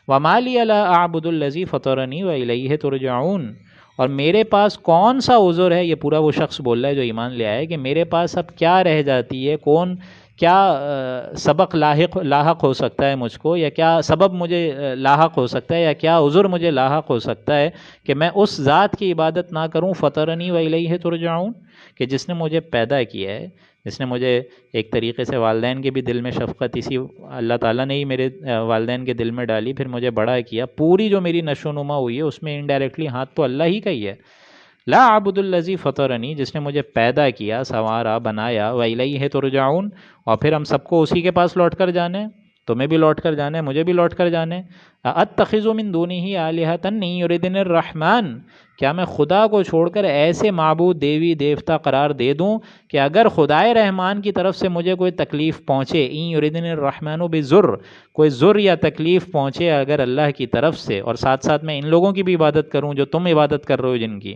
وَمَا لِيَ لَا أَعْبُدُ الَّذِي فَطَرَنِي وَإِلَيْهِ تُرْجَعُونَ، اور میرے پاس کون سا عذر ہے، یہ پورا وہ شخص بول رہا ہے جو ایمان لے آیا ہے، کہ میرے پاس اب کیا رہ جاتی ہے، کیا سبق لاحق ہو سکتا ہے مجھ کو، یا کیا سبب مجھے لاحق ہو سکتا ہے، یا کیا عذر مجھے لاحق ہو سکتا ہے کہ میں اس ذات کی عبادت نہ کروں، فطرنی وإلیہ ترجعون، کہ جس نے مجھے پیدا کیا ہے، جس نے مجھے ایک طریقے سے والدین کے بھی دل میں شفقت اسی اللہ تعالیٰ نے ہی میرے والدین کے دل میں ڈالی، پھر مجھے بڑا کیا، پوری جو میری نشو و نما ہوئی ہے اس میں انڈائریکٹلی ہاتھ تو اللہ ہی کا ہی ہے۔ لا اعبد الذی فطرنی، جس نے مجھے پیدا کیا، سنوارا، بنایا، وإلیہ ترجعون، اور پھر ہم سب کو اسی کے پاس لوٹ کر جانے، تمہیں بھی لوٹ کر جانے، مجھے بھی لوٹ کر جانے۔ اتخذ من دونہ آلہۃ ان یردنی الرحمن، کیا میں خدا کو چھوڑ کر ایسے معبود دیوی دیوتا قرار دے دوں کہ اگر خدائے رحمان کی طرف سے مجھے کوئی تکلیف پہنچے، ان یردنی الرحمن بضر، کوئی ضر یا تکلیف پہنچے اگر اللہ کی طرف سے، اور ساتھ ساتھ میں ان لوگوں کی بھی عبادت کروں جو تم عبادت کر رہے ہو جن کی،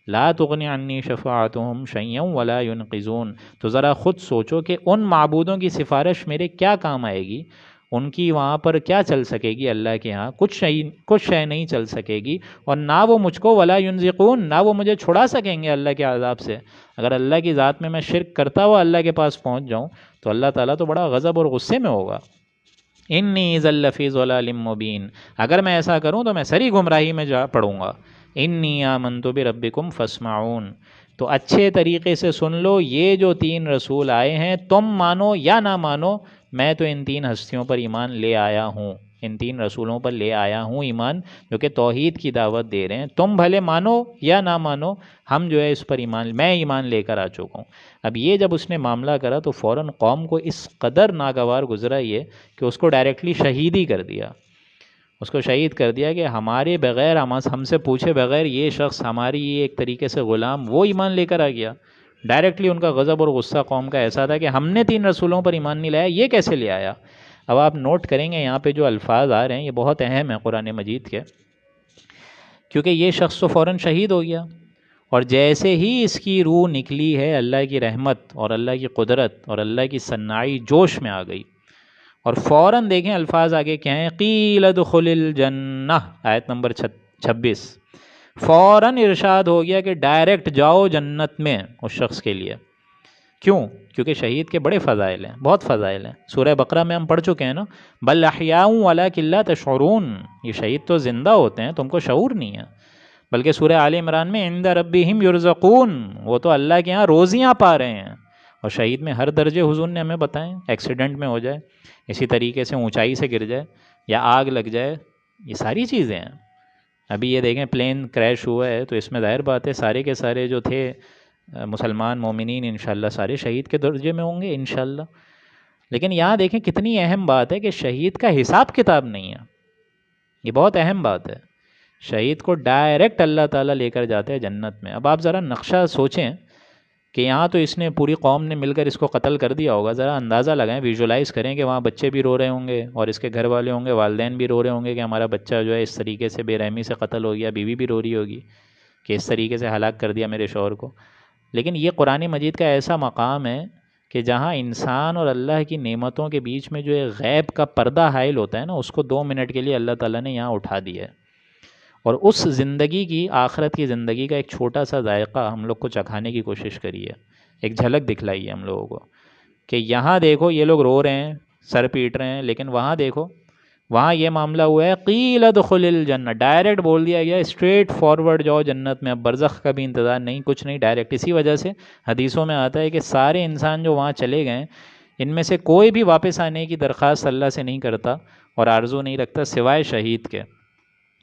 لا تغنی عنی شفاعتهم شیئا ولا ینقذون، تو ذرا خود سوچو کہ ان معبودوں کی سفارش میرے کیا کام آئے گی، ان کی وہاں پر کیا چل سکے گی، اللہ کے ہاں کچھ شے نہیں چل سکے گی، اور نہ وہ مجھ کو ولا ینزقون، نہ وہ مجھے چھڑا سکیں گے اللہ کے عذاب سے۔ اگر اللہ کی ذات میں شرک کرتا ہوا اللہ کے پاس پہنچ جاؤں تو اللہ تعالیٰ تو بڑا غضب اور غصے میں ہوگا۔ انی اذا لفی ضلال مبین، اگر میں ایسا کروں تو میں سری گمراہی میں جا پڑوں گا۔ انی آمنت بربکم فاسمعون، تو اچھے طریقے سے سن لو، یہ جو 3 رسول آئے ہیں تم مانو یا نہ مانو، میں تو ان 3 ہستیوں پر ایمان لے آیا ہوں، ان 3 رسولوں پر لے آیا ہوں ایمان، جو کہ توحید کی دعوت دے رہے ہیں، تم بھلے مانو یا نہ مانو، ہم جو ہے اس پر ایمان، میں ایمان لے کر آ چکا ہوں۔ اب یہ جب اس نے معاملہ کرا تو فوراً قوم کو اس قدر ناگوار گزرا یہ کہ اس کو ڈائریکٹلی شہید ہی کر دیا، اس کو شہید کر دیا کہ ہمارے بغیر، ہم سے پوچھے بغیر یہ شخص ہماری ایک طریقے سے غلام وہ ایمان لے کر آ گیا۔ ڈائریکٹلی ان کا غضب اور غصہ قوم کا ایسا تھا کہ ہم نے 3 رسولوں پر ایمان نہیں لایا، یہ کیسے لے آیا؟ اب آپ نوٹ کریں گے یہاں پہ جو الفاظ آ رہے ہیں یہ بہت اہم ہیں قرآن مجید کے، کیونکہ یہ شخص تو فوراً شہید ہو گیا، اور جیسے ہی اس کی روح نکلی ہے اللہ کی رحمت اور اللہ کی قدرت اور اللہ کی صناعی جوش میں آ گئی، اور فوراً دیکھیں الفاظ آگے کیا ہیں، قیل ادخل الجنہ، آیت نمبر 26، فوراً ارشاد ہو گیا کہ ڈائریکٹ جاؤ جنت میں اس شخص کے لیے۔ کیوں؟ کیونکہ شہید کے بڑے فضائل ہیں، بہت فضائل ہیں، سورہ بقرہ میں ہم پڑھ چکے ہیں نا، بل احیاء ولکن لا تشعرون، یہ شہید تو زندہ ہوتے ہیں، تم کو شعور نہیں ہے۔ بلکہ سورہ آل عمران میں عند ربہم یرزقون، وہ تو اللہ کے ہاں روزیاں پا رہے ہیں، اور شہید میں ہر درجے حضور نے ہمیں بتائیں، ایکسیڈنٹ میں ہو جائے، اسی طریقے سے اونچائی سے گر جائے یا آگ لگ جائے، یہ ساری چیزیں ہیں۔ ابھی یہ دیکھیں پلین کریش ہوا ہے تو اس میں ظاہر بات ہے سارے کے سارے جو تھے مسلمان مومنین انشاءاللہ سارے شہید کے درجے میں ہوں گے انشاءاللہ، لیکن یہاں دیکھیں کتنی اہم بات ہے کہ شہید کا حساب کتاب نہیں ہے، یہ بہت اہم بات ہے۔ شہید کو ڈائریکٹ اللہ تعالیٰ لے کر جاتے ہیں جنت میں۔ اب آپ ذرا نقشہ سوچیں کہ یہاں تو اس نے پوری قوم نے مل کر اس کو قتل کر دیا ہوگا، ذرا اندازہ لگائیں، ویژولائز کریں کہ وہاں بچے بھی رو رہے ہوں گے اور اس کے گھر والے ہوں گے، والدین بھی رو رہے ہوں گے کہ ہمارا بچہ جو ہے اس طریقے سے بے رحمی سے قتل ہو گیا، بیوی بھی رو رہی ہوگی کہ اس طریقے سے ہلاک کر دیا میرے شوہر کو۔ لیکن یہ قرآن مجید کا ایسا مقام ہے کہ جہاں انسان اور اللہ کی نعمتوں کے بیچ میں جو ایک غیب کا پردہ حائل ہوتا ہے نا، اس کو 2 منٹ کے لیے اللہ تعالیٰ نے یہاں اٹھا دیا ہے، اور اس زندگی کی، آخرت کی زندگی کا ایک چھوٹا سا ذائقہ ہم لوگ کو چکھانے کی کوشش کری ہے، ایک جھلک دکھلائی ہے ہم لوگوں کو کہ یہاں دیکھو یہ لوگ رو رہے ہیں، سر پیٹ رہے ہیں، لیکن وہاں دیکھو، وہاں یہ معاملہ ہوا ہے قیل ادخل الجنہ، ڈائریکٹ بول دیا گیا اسٹریٹ فارورڈ جاؤ جنت میں، اب برزخ کا بھی انتظار نہیں، کچھ نہیں، ڈائریکٹ۔ اسی وجہ سے حدیثوں میں آتا ہے کہ سارے انسان جو وہاں چلے گئے ان میں سے کوئی بھی واپس آنے کی درخواست اللہ سے نہیں کرتا اور آرزو نہیں رکھتا سوائے شہید کے۔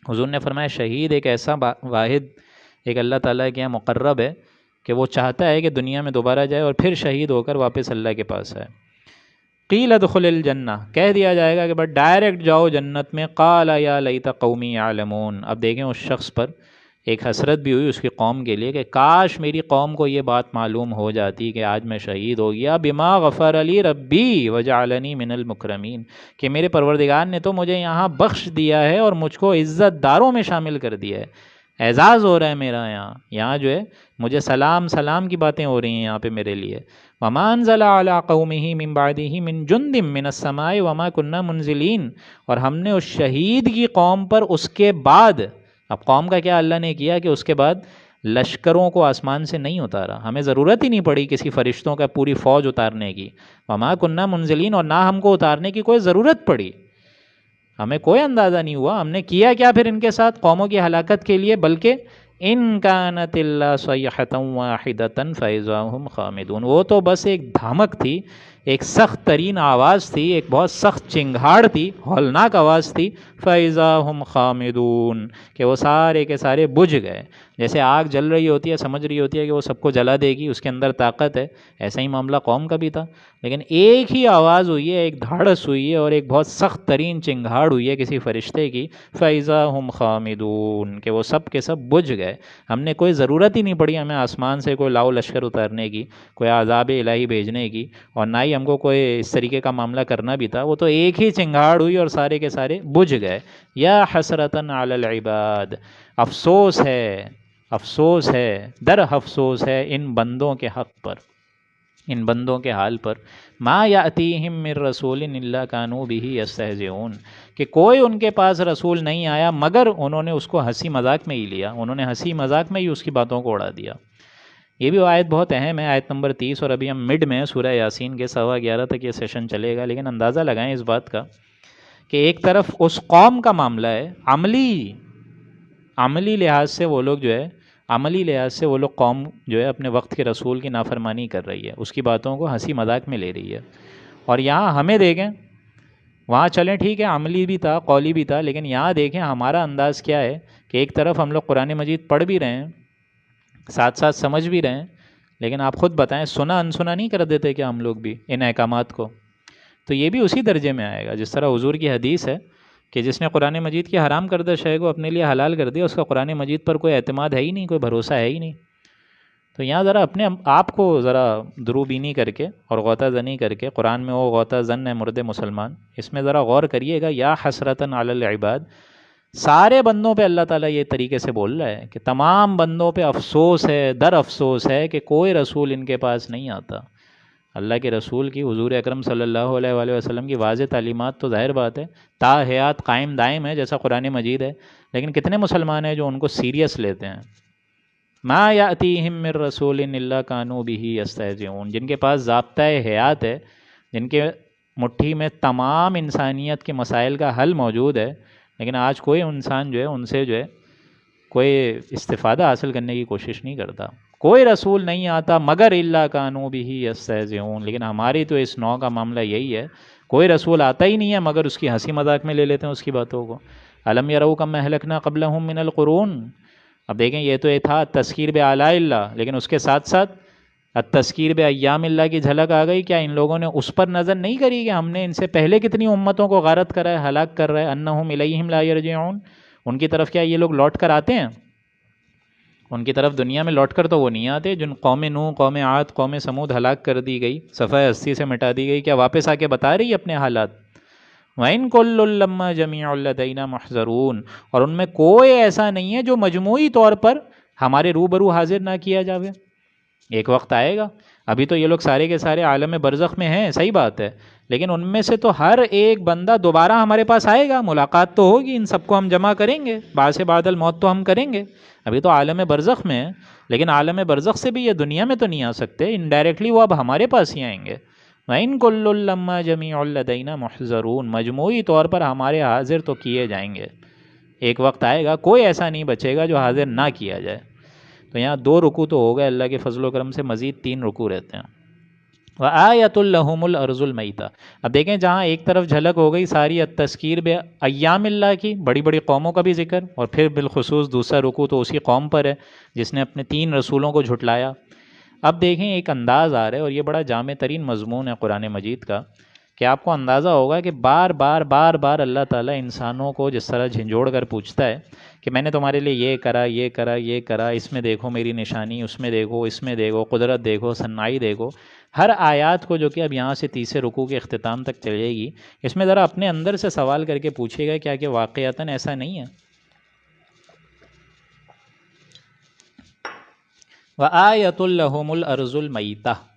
حضور نے فرمایا شہید ایک ایسا واحد ایک اللہ تعالیٰ کے یہاں مقرب ہے کہ وہ چاہتا ہے کہ دنیا میں دوبارہ جائے اور پھر شہید ہو کر واپس اللہ کے پاس آئے۔ قیل ادخل الجنہ، کہہ دیا جائے گا کہ بس ڈائریکٹ جاؤ جنت میں، قال یا لیت قومی یعلمون، اب دیکھیں اس شخص پر ایک حسرت بھی ہوئی اس کی قوم کے لیے کہ کاش میری قوم کو یہ بات معلوم ہو جاتی کہ آج میں شہید ہو گیا، بما غفر لی ربی وجعلنی من المکرمین، کہ میرے پروردگار نے تو مجھے یہاں بخش دیا ہے اور مجھ کو عزت داروں میں شامل کر دیا ہے، اعزاز ہو رہا ہے میرا یہاں جو ہے مجھے سلام کی باتیں ہو رہی ہیں یہاں پہ میرے لیے۔ وَمَا أَنزَلَ عَلَىٰ قَوْمِهِ مِن بَعْدِهِ مِن جُنْدٍ مِّنَ السَّمَاءِ وَمَا كُنَّا مُنزِلِينَ، اور ہم نے اس شہید کی قوم پر اس کے بعد، اب قوم کا کیا اللہ نے کیا کہ اس کے بعد لشکروں کو آسمان سے نہیں اتارا، ہمیں ضرورت ہی نہیں پڑی کسی فرشتوں کا پوری فوج اتارنے کی، وَمَا كُنَّا مُنزِلِينَ، اور نہ ہم کو اتارنے کی کوئی ضرورت پڑی، ہمیں کوئی اندازہ نہیں ہوا ہم نے کیا کیا پھر ان کے ساتھ قوموں کی ہلاکت کے لیے، بلکہ ان کانت الا صیحۃ واحدۃ فاذا هم خامدون، وہ تو بس ایک دھمک تھی، ایک سخت ترین آواز تھی، ایک بہت سخت چنگھاڑ تھی، ہولناک آواز تھی، فاذا هم خامدون، کہ وہ سارے کے سارے بجھ گئے۔ جیسے آگ جل رہی ہوتی ہے، سمجھ رہی ہوتی ہے کہ وہ سب کو جلا دے گی، اس کے اندر طاقت ہے، ایسا ہی معاملہ قوم کا بھی تھا، لیکن ایک ہی آواز ہوئی ہے، ایک دھاڑس ہوئی ہے اور ایک بہت سخت ترین چنگھاڑ ہوئی ہے کسی فرشتے کی، فَإِذَا هُمْ خَامِدُونَ، کہ وہ سب کے سب بجھ گئے۔ ہم نے کوئی ضرورت ہی نہیں پڑی ہمیں آسمان سے کوئی لاؤ لشکر اتارنے کی، کوئی عذاب الہی بھیجنے کی، اور نہ ہی ہم کو کوئی اس طریقے کا معاملہ کرنا بھی تھا، وہ تو ایک ہی چنگھاڑ ہوئی اور سارے کے سارے بجھ گئے۔ یا حسرتاً علی العباد، افسوس ہے، افسوس ہے، در افسوس ہے ان بندوں کے حق پر، ان بندوں کے حال پر، ما یاتیہم من رسول الا کانوا بہ یستہزئون، کہ کوئی ان کے پاس رسول نہیں آیا مگر انہوں نے اس کو ہنسی مذاق میں ہی لیا، انہوں نے ہنسی مذاق میں ہی اس کی باتوں کو اڑا دیا۔ یہ بھی آیت بہت اہم ہے، آیت نمبر 30، اور ابھی ہم مڈ میں سورہ یاسین کے 11:15 تک یہ سیشن چلے گا، لیکن اندازہ لگائیں اس بات کا کہ ایک طرف اس قوم کا معاملہ ہے عملی لحاظ سے وہ لوگ جو ہے عملی لحاظ سے وہ لوگ قوم جو ہے اپنے وقت کے رسول کی نافرمانی کر رہی ہے، اس کی باتوں کو ہنسی مذاق میں لے رہی ہے، اور یہاں ہمیں دیکھیں، وہاں چلیں ٹھیک ہے عملی بھی تھا قولی بھی تھا، لیکن یہاں دیکھیں ہمارا انداز کیا ہے کہ ایک طرف ہم لوگ قرآن مجید پڑھ بھی رہے ہیں، ساتھ ساتھ سمجھ بھی رہے ہیں، لیکن آپ خود بتائیں سنا انسنا نہیں کر دیتے کہ ہم لوگ بھی ان احکامات کو؟ تو یہ بھی اسی درجے میں آئے گا جس طرح حضور کی حدیث ہے کہ جس نے قرآن مجید کی حرام کردہ شے کو اپنے لیے حلال کر دیا، اس کا قرآن مجید پر کوئی اعتماد ہے ہی نہیں، کوئی بھروسہ ہے ہی نہیں۔ تو یہاں ذرا اپنے آپ کو ذرا دروبینی کر کے اور غوطہ زنی کر کے، قرآن میں وہ غوطہ زن ہے مرد مسلمان، اس میں ذرا غور کریے گا، یا حسرتاً علی العباد، سارے بندوں پہ اللہ تعالیٰ یہ طریقے سے بول رہا ہے کہ تمام بندوں پہ افسوس ہے، در افسوس ہے کہ کوئی رسول ان کے پاس نہیں آتا۔ اللہ کے رسول کی، حضور اکرم صلی اللہ علیہ وآلہ وسلم کی واضح تعلیمات تو ظاہر بات ہے تا حیات قائم دائم ہے جیسا قرآن مجید ہے، لیکن کتنے مسلمان ہیں جو ان کو سیریس لیتے ہیں؟ ما یاتیہم من رسول الا کانوا بہ یستہزئون، جن کے پاس ضابطۂ حیات ہے، جن کے مٹھی میں تمام انسانیت کے مسائل کا حل موجود ہے، لیکن آج کوئی انسان جو ہے ان سے جو ہے کوئی استفادہ حاصل کرنے کی کوشش نہیں کرتا۔ کوئی رسول نہیں آتا مگر الا کانوا بہ یستہزئون، لیکن ہماری تو اس نوع کا معاملہ یہی ہے، کوئی رسول آتا ہی نہیں ہے مگر اس کی ہنسی مذاق میں لے لیتے ہیں اس کی باتوں کو۔ الم یروا کم اہلکنا قبلہم من القرون، اب دیکھیں یہ تو یہ تھا تذکیر بآلاء اللہ، لیکن اس کے ساتھ ساتھ التذکیر بایام اللہ کی جھلک آ گئی۔ کیا ان لوگوں نے اس پر نظر نہیں کری کہ ہم نے ان سے پہلے کتنی امتوں کو غارت کرا ہے، ہلاک کر رہا ہے؟ انہم الیہم لا یرجعون، ان کی طرف کیا یہ لوگ لوٹ کر آتے ہیں؟ ان کی طرف دنیا میں لوٹ کر تو وہ نہیں آتے، جن قوم نوح، قوم عاد، قوم سمود ہلاک کر دی گئی، صفحہ ہستی سے مٹا دی گئی، کیا واپس آ کے بتا رہی ہے اپنے حالات؟ وَإِن كُلٌّ لَمَّا جَمِيعٌ لَدَيْنَا مُحْضَرُونَ، اور ان میں کوئی ایسا نہیں ہے جو مجموعی طور پر ہمارے روبرو حاضر نہ کیا جاوے۔ ایک وقت آئے گا، ابھی تو یہ لوگ سارے کے سارے عالم برزخ میں ہیں، صحیح بات ہے، لیکن ان میں سے تو ہر ایک بندہ دوبارہ ہمارے پاس آئے گا، ملاقات تو ہوگی، ان سب کو ہم جمع کریں گے، بعد سے بعد الموت تو ہم کریں گے۔ ابھی تو عالم برزخ میں ہیں، لیکن عالم برزخ سے بھی یہ دنیا میں تو نہیں آ سکتے، انڈائریکٹلی وہ اب ہمارے پاس ہی آئیں گے۔ وَإِن كُلٌّ لَمَّا جَمِيعٌ لَدَيْنَا مُحْضَرُونَ، مجموعی طور پر ہمارے حاضر تو کیے جائیں گے۔ ایک وقت آئے گا کوئی ایسا نہیں بچے گا جو حاضر نہ کیا جائے۔ تو یہاں 2 رکوع تو ہو گئے، اللہ کے فضل و کرم سے مزید 3 رکوع رہتے ہیں۔ وَآیَةٌ لَهُمُ الْأَرْضُ الْمَيْتَةُ، اب دیکھیں جہاں ایک طرف جھلک ہو گئی ساری التذکیر بایام اللہ کی، بڑی بڑی قوموں کا بھی ذکر، اور پھر بالخصوص دوسرا رکوع تو اسی قوم پر ہے جس نے اپنے 3 رسولوں کو جھٹلایا۔ اب دیکھیں ایک انداز آ رہا ہے، اور یہ بڑا جامع ترین مضمون ہے قرآن مجید کا، کہ آپ کو اندازہ ہوگا کہ بار بار اللہ تعالیٰ انسانوں کو جس طرح جھنجھوڑ کر پوچھتا ہے کہ میں نے تمہارے لیے یہ کرا، یہ کرا، یہ کرا، اس میں دیکھو میری نشانی، اس میں دیکھو، اس میں دیکھو، قدرت دیکھو، صنائی دیکھو، ہر آیات کو جو کہ اب یہاں سے تیسرے رکوع کے اختتام تک چلے گی، اس میں ذرا اپنے اندر سے سوال کر کے پوچھیے گا کیا کہ واقعتاً ایسا نہیں ہے؟ وَآیَةٌ لَهُمُ الْأَرْضُ الْمَيْتَةُ،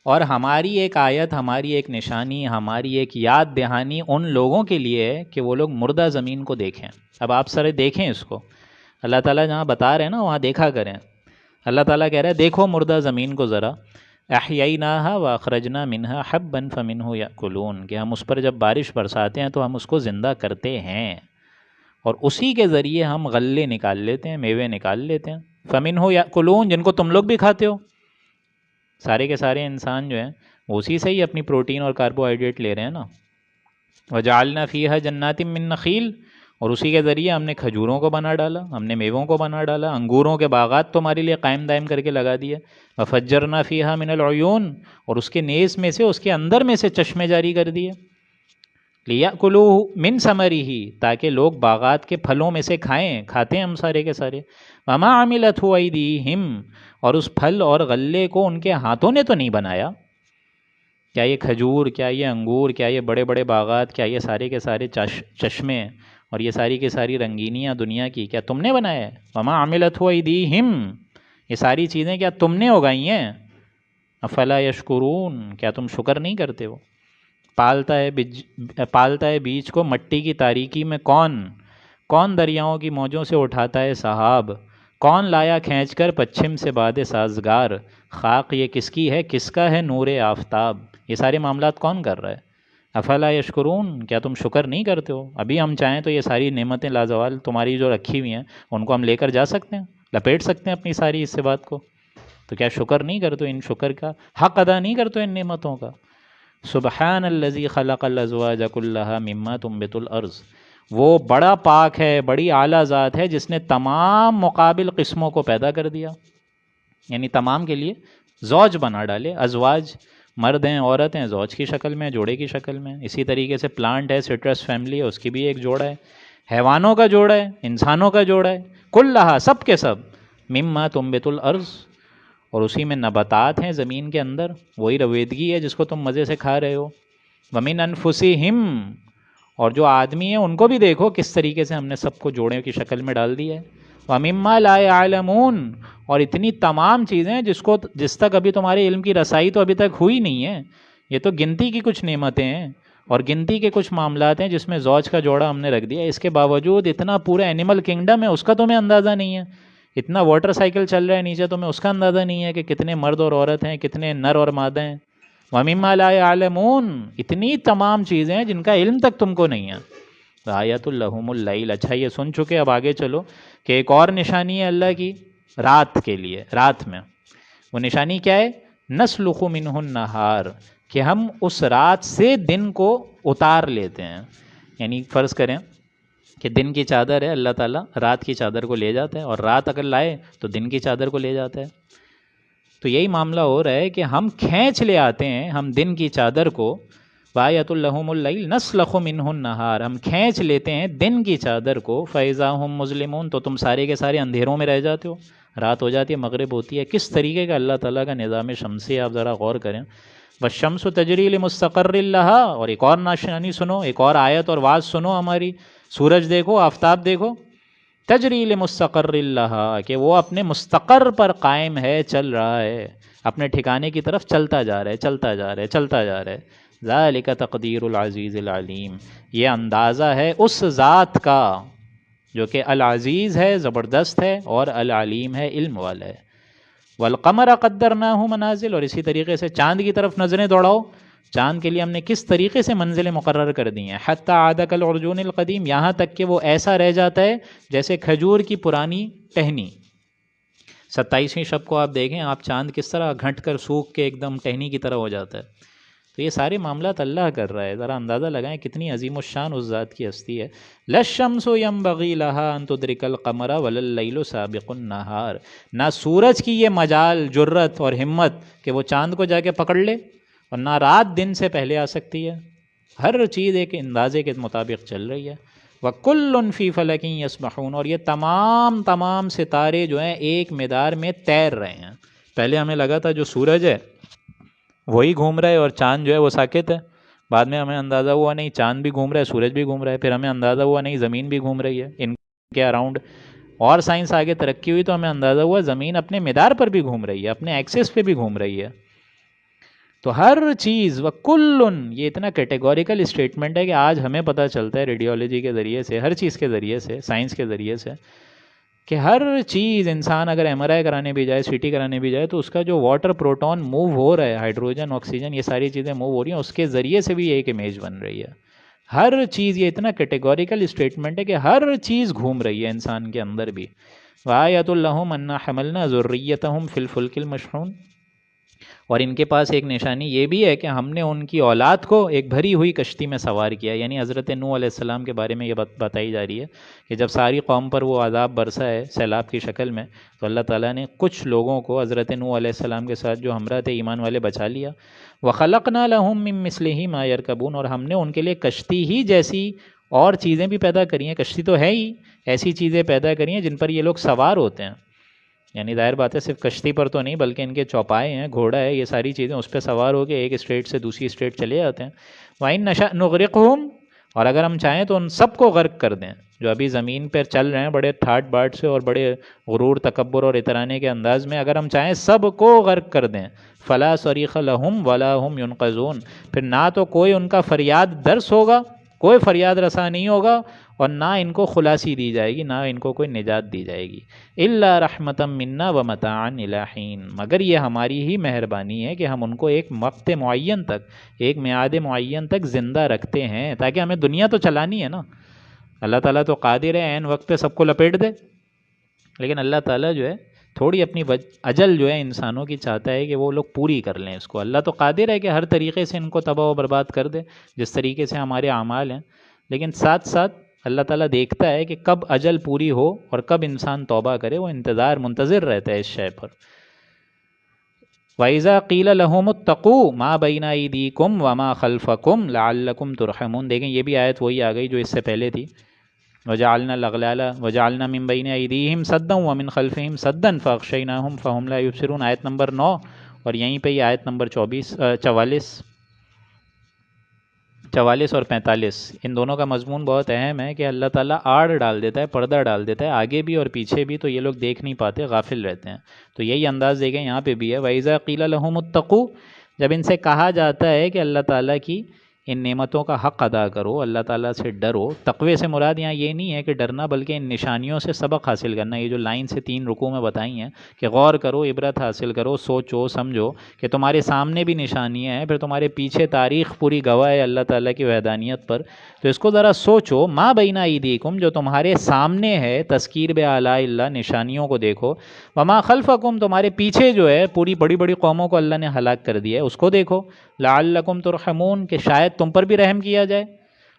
اور ہماری ایک آیت، ہماری ایک نشانی، ہماری ایک یاد دہانی ان لوگوں کے لیے ہے کہ وہ لوگ مردہ زمین کو دیکھیں۔ اب آپ سارے دیکھیں اس کو، اللہ تعالیٰ جہاں بتا رہے ہیں نا وہاں دیکھا کریں۔ اللہ تعالیٰ کہہ رہا ہے دیکھو مردہ زمین کو ذرا، احییناہا واخرجنا منہا حبا فمنہ یأکلون، کہ ہم اس پر جب بارش برساتے ہیں تو ہم اس کو زندہ کرتے ہیں، اور اسی کے ذریعے ہم غلے نکال لیتے ہیں، میوے نکال لیتے ہیں۔ فمنہ یأکلون، جن کو تم لوگ بھی کھاتے ہو، سارے کے سارے انسان جو ہیں وہ اسی سے ہی اپنی پروٹین اور کاربوہائیڈریٹ لے رہے ہیں نا۔ وجعلنا فیہا جنات من نخیل، اور اسی کے ذریعے ہم نے کھجوروں کو بنا ڈالا، ہم نے میووں کو بنا ڈالا، انگوروں کے باغات تمہارے لیے قائم دائم کر کے لگا دیے۔ وفجرنا فیہا من العیون، اور اس کے نیز میں سے، اس کے اندر میں سے چشمے جاری کر دیے۔ لیأکلوا من ثمرہ، تاکہ لوگ باغات کے پھلوں میں سے کھائیں، کھاتے ہیں ہم سارے کے سارے۔ وما عملتہ ایدیہم، اور اس پھل اور غلے کو ان کے ہاتھوں نے تو نہیں بنایا۔ کیا یہ کھجور، کیا یہ انگور، کیا یہ بڑے بڑے باغات، کیا یہ سارے کے سارے چشمے اور یہ ساری کی ساری رنگینیاں دنیا کی کیا تم نے بنایا ہے؟ وما عملتہ ایدیہم، یہ ساری چیزیں کیا تم نے اگائی ہیں؟ افلا یشکرون، کیا تم شکر نہیں کرتے ہو؟ پالتا ہے بیج کو مٹی کی تاریکی میں کون دریاؤں کی موجوں سے اٹھاتا ہے سحاب، کون لایا کھینچ کر پچھم سے باد سازگار، خاک یہ کس کی ہے، کس کا ہے نور آفتاب، یہ سارے معاملات کون کر رہا ہے؟ افلا یشکرون، کیا تم شکر نہیں کرتے ہو؟ ابھی ہم چاہیں تو یہ ساری نعمتیں لازوال تمہاری جو رکھی ہوئی ہیں ان کو ہم لے کر جا سکتے ہیں، لپیٹ سکتے ہیں اپنی ساری اس سے بات کو، تو کیا شکر نہیں کرتے ہو؟ ان شکر کا حق ادا نہیں کرتے ہو ان نعمتوں کا؟ سبحان الذی خلق الازواج کلھا مما تنبت الارض، وہ بڑا پاک ہے، بڑی اعلیٰ ذات ہے جس نے تمام مقابل قسموں کو پیدا کر دیا، یعنی تمام کے لیے زوج بنا ڈالے۔ ازواج مرد ہیں، عورت ہیں، زوج کی شکل میں، جوڑے کی شکل میں۔ اسی طریقے سے پلانٹ ہے، سٹرس فیملی ہے، اس کی بھی ایک جوڑا ہے، حیوانوں کا جوڑا ہے، انسانوں کا جوڑا ہے، کلھا سب کے سب، مما تنبت الارض، اور اسی میں نباتات ہیں زمین کے اندر، وہی رویدگی ہے جس کو تم مزے سے کھا رہے ہو۔ وَمِنْ أَنفُسِهِمْ، اور جو آدمی ہیں ان کو بھی دیکھو کس طریقے سے ہم نے سب کو جوڑے کی شکل میں ڈال دیا ہے۔ وَمِمَّا لَا يَعْلَمُونَ، اور اتنی تمام چیزیں جس تک ابھی تمہارے علم کی رسائی تو ابھی تک ہوئی نہیں ہے، یہ تو گنتی کی کچھ نعمتیں ہیں اور گنتی کے کچھ معاملات ہیں جس میں زوج کا جوڑا ہم نے رکھ دیا۔ اس کے باوجود اتنا پورا اینیمل کنگڈم ہے، اس کا تمہیں اندازہ نہیں ہے، اتنا واٹر سائیکل چل رہا ہے نیچے، تمہیں اس کا اندازہ نہیں ہے کہ کتنے مرد اور عورت ہیں، کتنے نر اور مادہ ہیں۔ وَمِمَّا لَا يَعْلَمُونَ، اتنی تمام چیزیں ہیں جن کا علم تک تم کو نہیں ہے۔ آیۃ لہم اللیل، اچھا یہ سن چکے، اب آگے چلو کہ ایک اور نشانی ہے اللہ کی رات کے لیے، رات میں وہ نشانی کیا ہے؟ نسلخ منہ النہار، کہ ہم اس رات سے دن کو اتار لیتے ہیں، یعنی فرض کریں کہ دن کی چادر ہے، اللہ تعالیٰ رات کی چادر کو لے جاتا ہے، اور رات اگر لائے تو دن کی چادر کو لے جاتا ہے۔ تو یہی معاملہ ہو رہا ہے کہ ہم کھینچ لے آتے ہیں ہم دن کی چادر کو، وآیۃ لہم اللیل نسلخ منہ النہار، ہم کھینچ لیتے ہیں دن کی چادر کو، فإذا ہم مظلمون، تو تم سارے کے سارے اندھیروں میں رہ جاتے ہو، رات ہو جاتی ہے، مغرب ہوتی ہے۔ کس طریقے کا اللہ تعالیٰ کا نظام شمسی ہے، آپ ذرا غور کریں۔ والشمس تجری لمستقر لہا، اور ایک اور نشانی سنو، ایک اور آیت اور واز سنو ہماری، سورج دیکھو، آفتاب دیکھو، تجری لمستقر لہا، کہ وہ اپنے مستقر پر قائم ہے، چل رہا ہے، اپنے ٹھکانے کی طرف چلتا جا رہا ہے، چلتا جا رہا ہے، چلتا جا رہا ہے۔ ذالک تقدیر العزیز العلیم، یہ اندازہ ہے اس ذات کا جو کہ العزیز ہے، زبردست ہے، اور العلیم ہے، علم والا ہے۔ والقمر قدرناہ منازل، اور اسی طریقے سے چاند کی طرف نظریں دوڑاؤ، چاند کے لیے ہم نے کس طریقے سے منزلیں مقرر کر دی ہیں، حتی عاد کالعرجون القدیم، یہاں تک کہ وہ ایسا رہ جاتا ہے جیسے کھجور کی پرانی ٹہنی۔ 27ویں شب کو آپ دیکھیں، آپ چاند کس طرح گھنٹ کر سوکھ کے ایک دم ٹہنی کی طرح ہو جاتا ہے۔ تو یہ سارے معاملات اللہ کر رہا ہے، ذرا اندازہ لگائیں کتنی عظیم الشان اس ذات کی ہستی ہے۔ لَلشَّمْسُ يَنبَغِي لَهَا أَن تُدْرِكَ الْقَمَرَ وَلَا اللَّيْلُ سَابِقُ النَّهَارِ، نہ سورج کی یہ مجال، جرت اور ہمت کہ وہ چاند کو جا کے پکڑ لے، اور نہ رات دن سے پہلے آ سکتی ہے، ہر چیز ایک اندازے کے مطابق چل رہی ہے۔ وَكُلٌّ فِي فَلَكٍ يَسْبَحُونَ، اور یہ تمام ستارے جو ہیں ایک مدار میں تیر رہے ہیں۔ پہلے ہمیں لگا تھا جو سورج ہے وہی گھوم رہا ہے اور چاند جو ہے وہ ساکت ہے، بعد میں ہمیں اندازہ ہوا نہیں چاند بھی گھوم رہا ہے، سورج بھی گھوم رہا ہے، پھر ہمیں اندازہ ہوا نہیں زمین بھی گھوم رہی ہے ان کے اراؤنڈ، اور سائنس آگے ترقی ہوئی تو ہمیں اندازہ ہوا زمین اپنے مدار پر بھی گھوم رہی ہے، اپنے ایکسس پہ بھی گھوم رہی ہے۔ تو ہر چیز وَكُلٌّ، یہ اتنا کیٹیگوریکل اسٹیٹمنٹ ہے کہ آج ہمیں پتہ چلتا ہے ریڈیولوجی کے ذریعے سے، ہر چیز کے ذریعے سے، سائنس کے ذریعے سے، کہ ہر چیز انسان اگر ایم آر آئی کرانے بھی جائے، سی ٹی کرانے بھی جائے، تو اس کا جو واٹر پروٹون موو ہو رہا ہے، ہائیڈروجن، آکسیجن، یہ ساری چیزیں موو ہو رہی ہیں، اس کے ذریعے سے بھی ایک امیج بن رہی ہے۔ ہر چیز، یہ اتنا کیٹیگوریکل اسٹیٹمنٹ ہے کہ ہر چیز گھوم رہی ہے انسان کے اندر بھی۔ وَآیَةٌ لَهُمْ أَنَّا حَمَلْنَا ذُرِّيَّتَهُمْ فِي الْفُلْكِ الْمَشْحُونِ، اور ان کے پاس ایک نشانی یہ بھی ہے کہ ہم نے ان کی اولاد کو ایک بھری ہوئی کشتی میں سوار کیا، یعنی حضرت نوح علیہ السلام کے بارے میں یہ بتائی جا رہی ہے کہ جب ساری قوم پر وہ عذاب برسا ہے سیلاب کی شکل میں، تو اللہ تعالیٰ نے کچھ لوگوں کو حضرت نوح علیہ السلام کے ساتھ جو ہمراہ تھے ایمان والے بچا لیا۔ وَخَلَقْنَا لَهُم مِّن مِّثْلِهِ مَا يَرْكَبُونَ، اور ہم نے ان کے لیے کشتی ہی جیسی اور چیزیں بھی پیدا کری ہیں، کشتی تو ہے ہی، ایسی چیزیں پیدا کری ہیں جن پر یہ لوگ سوار ہوتے ہیں، یعنی ظاہر بات ہے صرف کشتی پر تو نہیں بلکہ ان کے چوپائے ہیں، گھوڑا ہے، یہ ساری چیزیں اس پہ سوار ہو کے ایک اسٹیٹ سے دوسری اسٹیٹ چلے جاتے ہیں۔ وَإِن نَشَأْ نُغْرِقْهُمْ، اور اگر ہم چاہیں تو ان سب کو غرق کر دیں جو ابھی زمین پر چل رہے ہیں بڑے ٹھاٹ باٹ سے اور بڑے غرور، تکبر اور اترانے کے انداز میں، اگر ہم چاہیں سب کو غرق کر دیں، فَلَا صَرِيخَ لَهُمْ وَلَا هُمْ يُنْقَذُونَ، پھر نہ تو کوئی ان کا فریاد درس ہوگا کوئی فریاد رسا نہیں ہوگا اور نہ ان کو خلاصی دی جائے گی، نہ ان کو کوئی نجات دی جائے گی۔ الا رحمتا منا ومتاعا الی حین، مگر یہ ہماری ہی مہربانی ہے کہ ہم ان کو ایک وقت معین تک، ایک میعاد معین تک زندہ رکھتے ہیں، تاکہ ہمیں دنیا تو چلانی ہے نا۔ اللہ تعالیٰ تو قادر ہے عین وقت پہ سب کو لپیٹ دے، لیکن اللہ تعالیٰ جو ہے تھوڑی اپنی اجل جو ہے انسانوں کی چاہتا ہے کہ وہ لوگ پوری کر لیں اس کو۔ اللہ تو قادر ہے کہ ہر طریقے سے ان کو تباہ و برباد کر دے جس طریقے سے ہمارے اعمال ہیں، لیکن ساتھ ساتھ اللہ تعالیٰ دیکھتا ہے کہ کب اجل پوری ہو اور کب انسان توبہ کرے، وہ منتظر رہتا ہے اس شے پر۔ وَإِذَا قِيلَ لَهُمُ اتَّقُوا مَا بَيْنَ أَيْدِيكُمْ وَمَا خَلْفَكُمْ لَعَلَّكُمْ تُرْحَمُونَ، دیکھیں یہ بھی آیت وہی آ گئی جو اس سے پہلے تھی، وَجَعَلْنَا الْأَغْلَالَ وَجَعَلْنَا مِن بَيْنِ أَيْدِيهِمْ سَدًّا وَمِن خَلْفِهِمْ سَدًّا فَأَغْشَيْنَاهُمْ فَهُمْ لَا يُبْصِرُونَ، آیت نمبر 9، اور یہیں پہ یہ آیت نمبر 44 اور 45، ان دونوں کا مضمون بہت اہم ہے کہ اللہ تعالیٰ آڑ ڈال دیتا ہے، پردہ ڈال دیتا ہے آگے بھی اور پیچھے بھی، تو یہ لوگ دیکھ نہیں پاتے، غافل رہتے ہیں۔ تو یہی انداز دیکھیں یہاں پہ بھی ہے، وَإِذَا قِيلَ لَهُمُ اتَّقُوا، جب ان سے کہا جاتا ہے کہ اللہ تعالیٰ کی ان نعمتوں کا حق ادا کرو، اللہ تعالیٰ سے ڈرو۔ تقوی سے مراد یہاں یہ نہیں ہے کہ ڈرنا، بلکہ ان نشانیوں سے سبق حاصل کرنا، یہ جو لائن سے 3 رکوع میں بتائی ہیں کہ غور کرو، عبرت حاصل کرو، سوچو سمجھو کہ تمہارے سامنے بھی نشانیاں ہیں، پھر تمہارے پیچھے تاریخ پوری گواہ ہے اللہ تعالیٰ کی وحدانیت پر، تو اس کو ذرا سوچو۔ ما بین ایدیکم، جو تمہارے سامنے ہے، تذکیر بآلاء اللہ، نشانیوں کو دیکھو۔ وما خلفکم، تمہارے پیچھے جو ہے پوری بڑی بڑی قوموں کو اللہ نے ہلاک کر دیا ہے، اس کو دیکھو۔ لعلکم ترحمون، کہ شاید تم پر بھی رحم کیا جائے،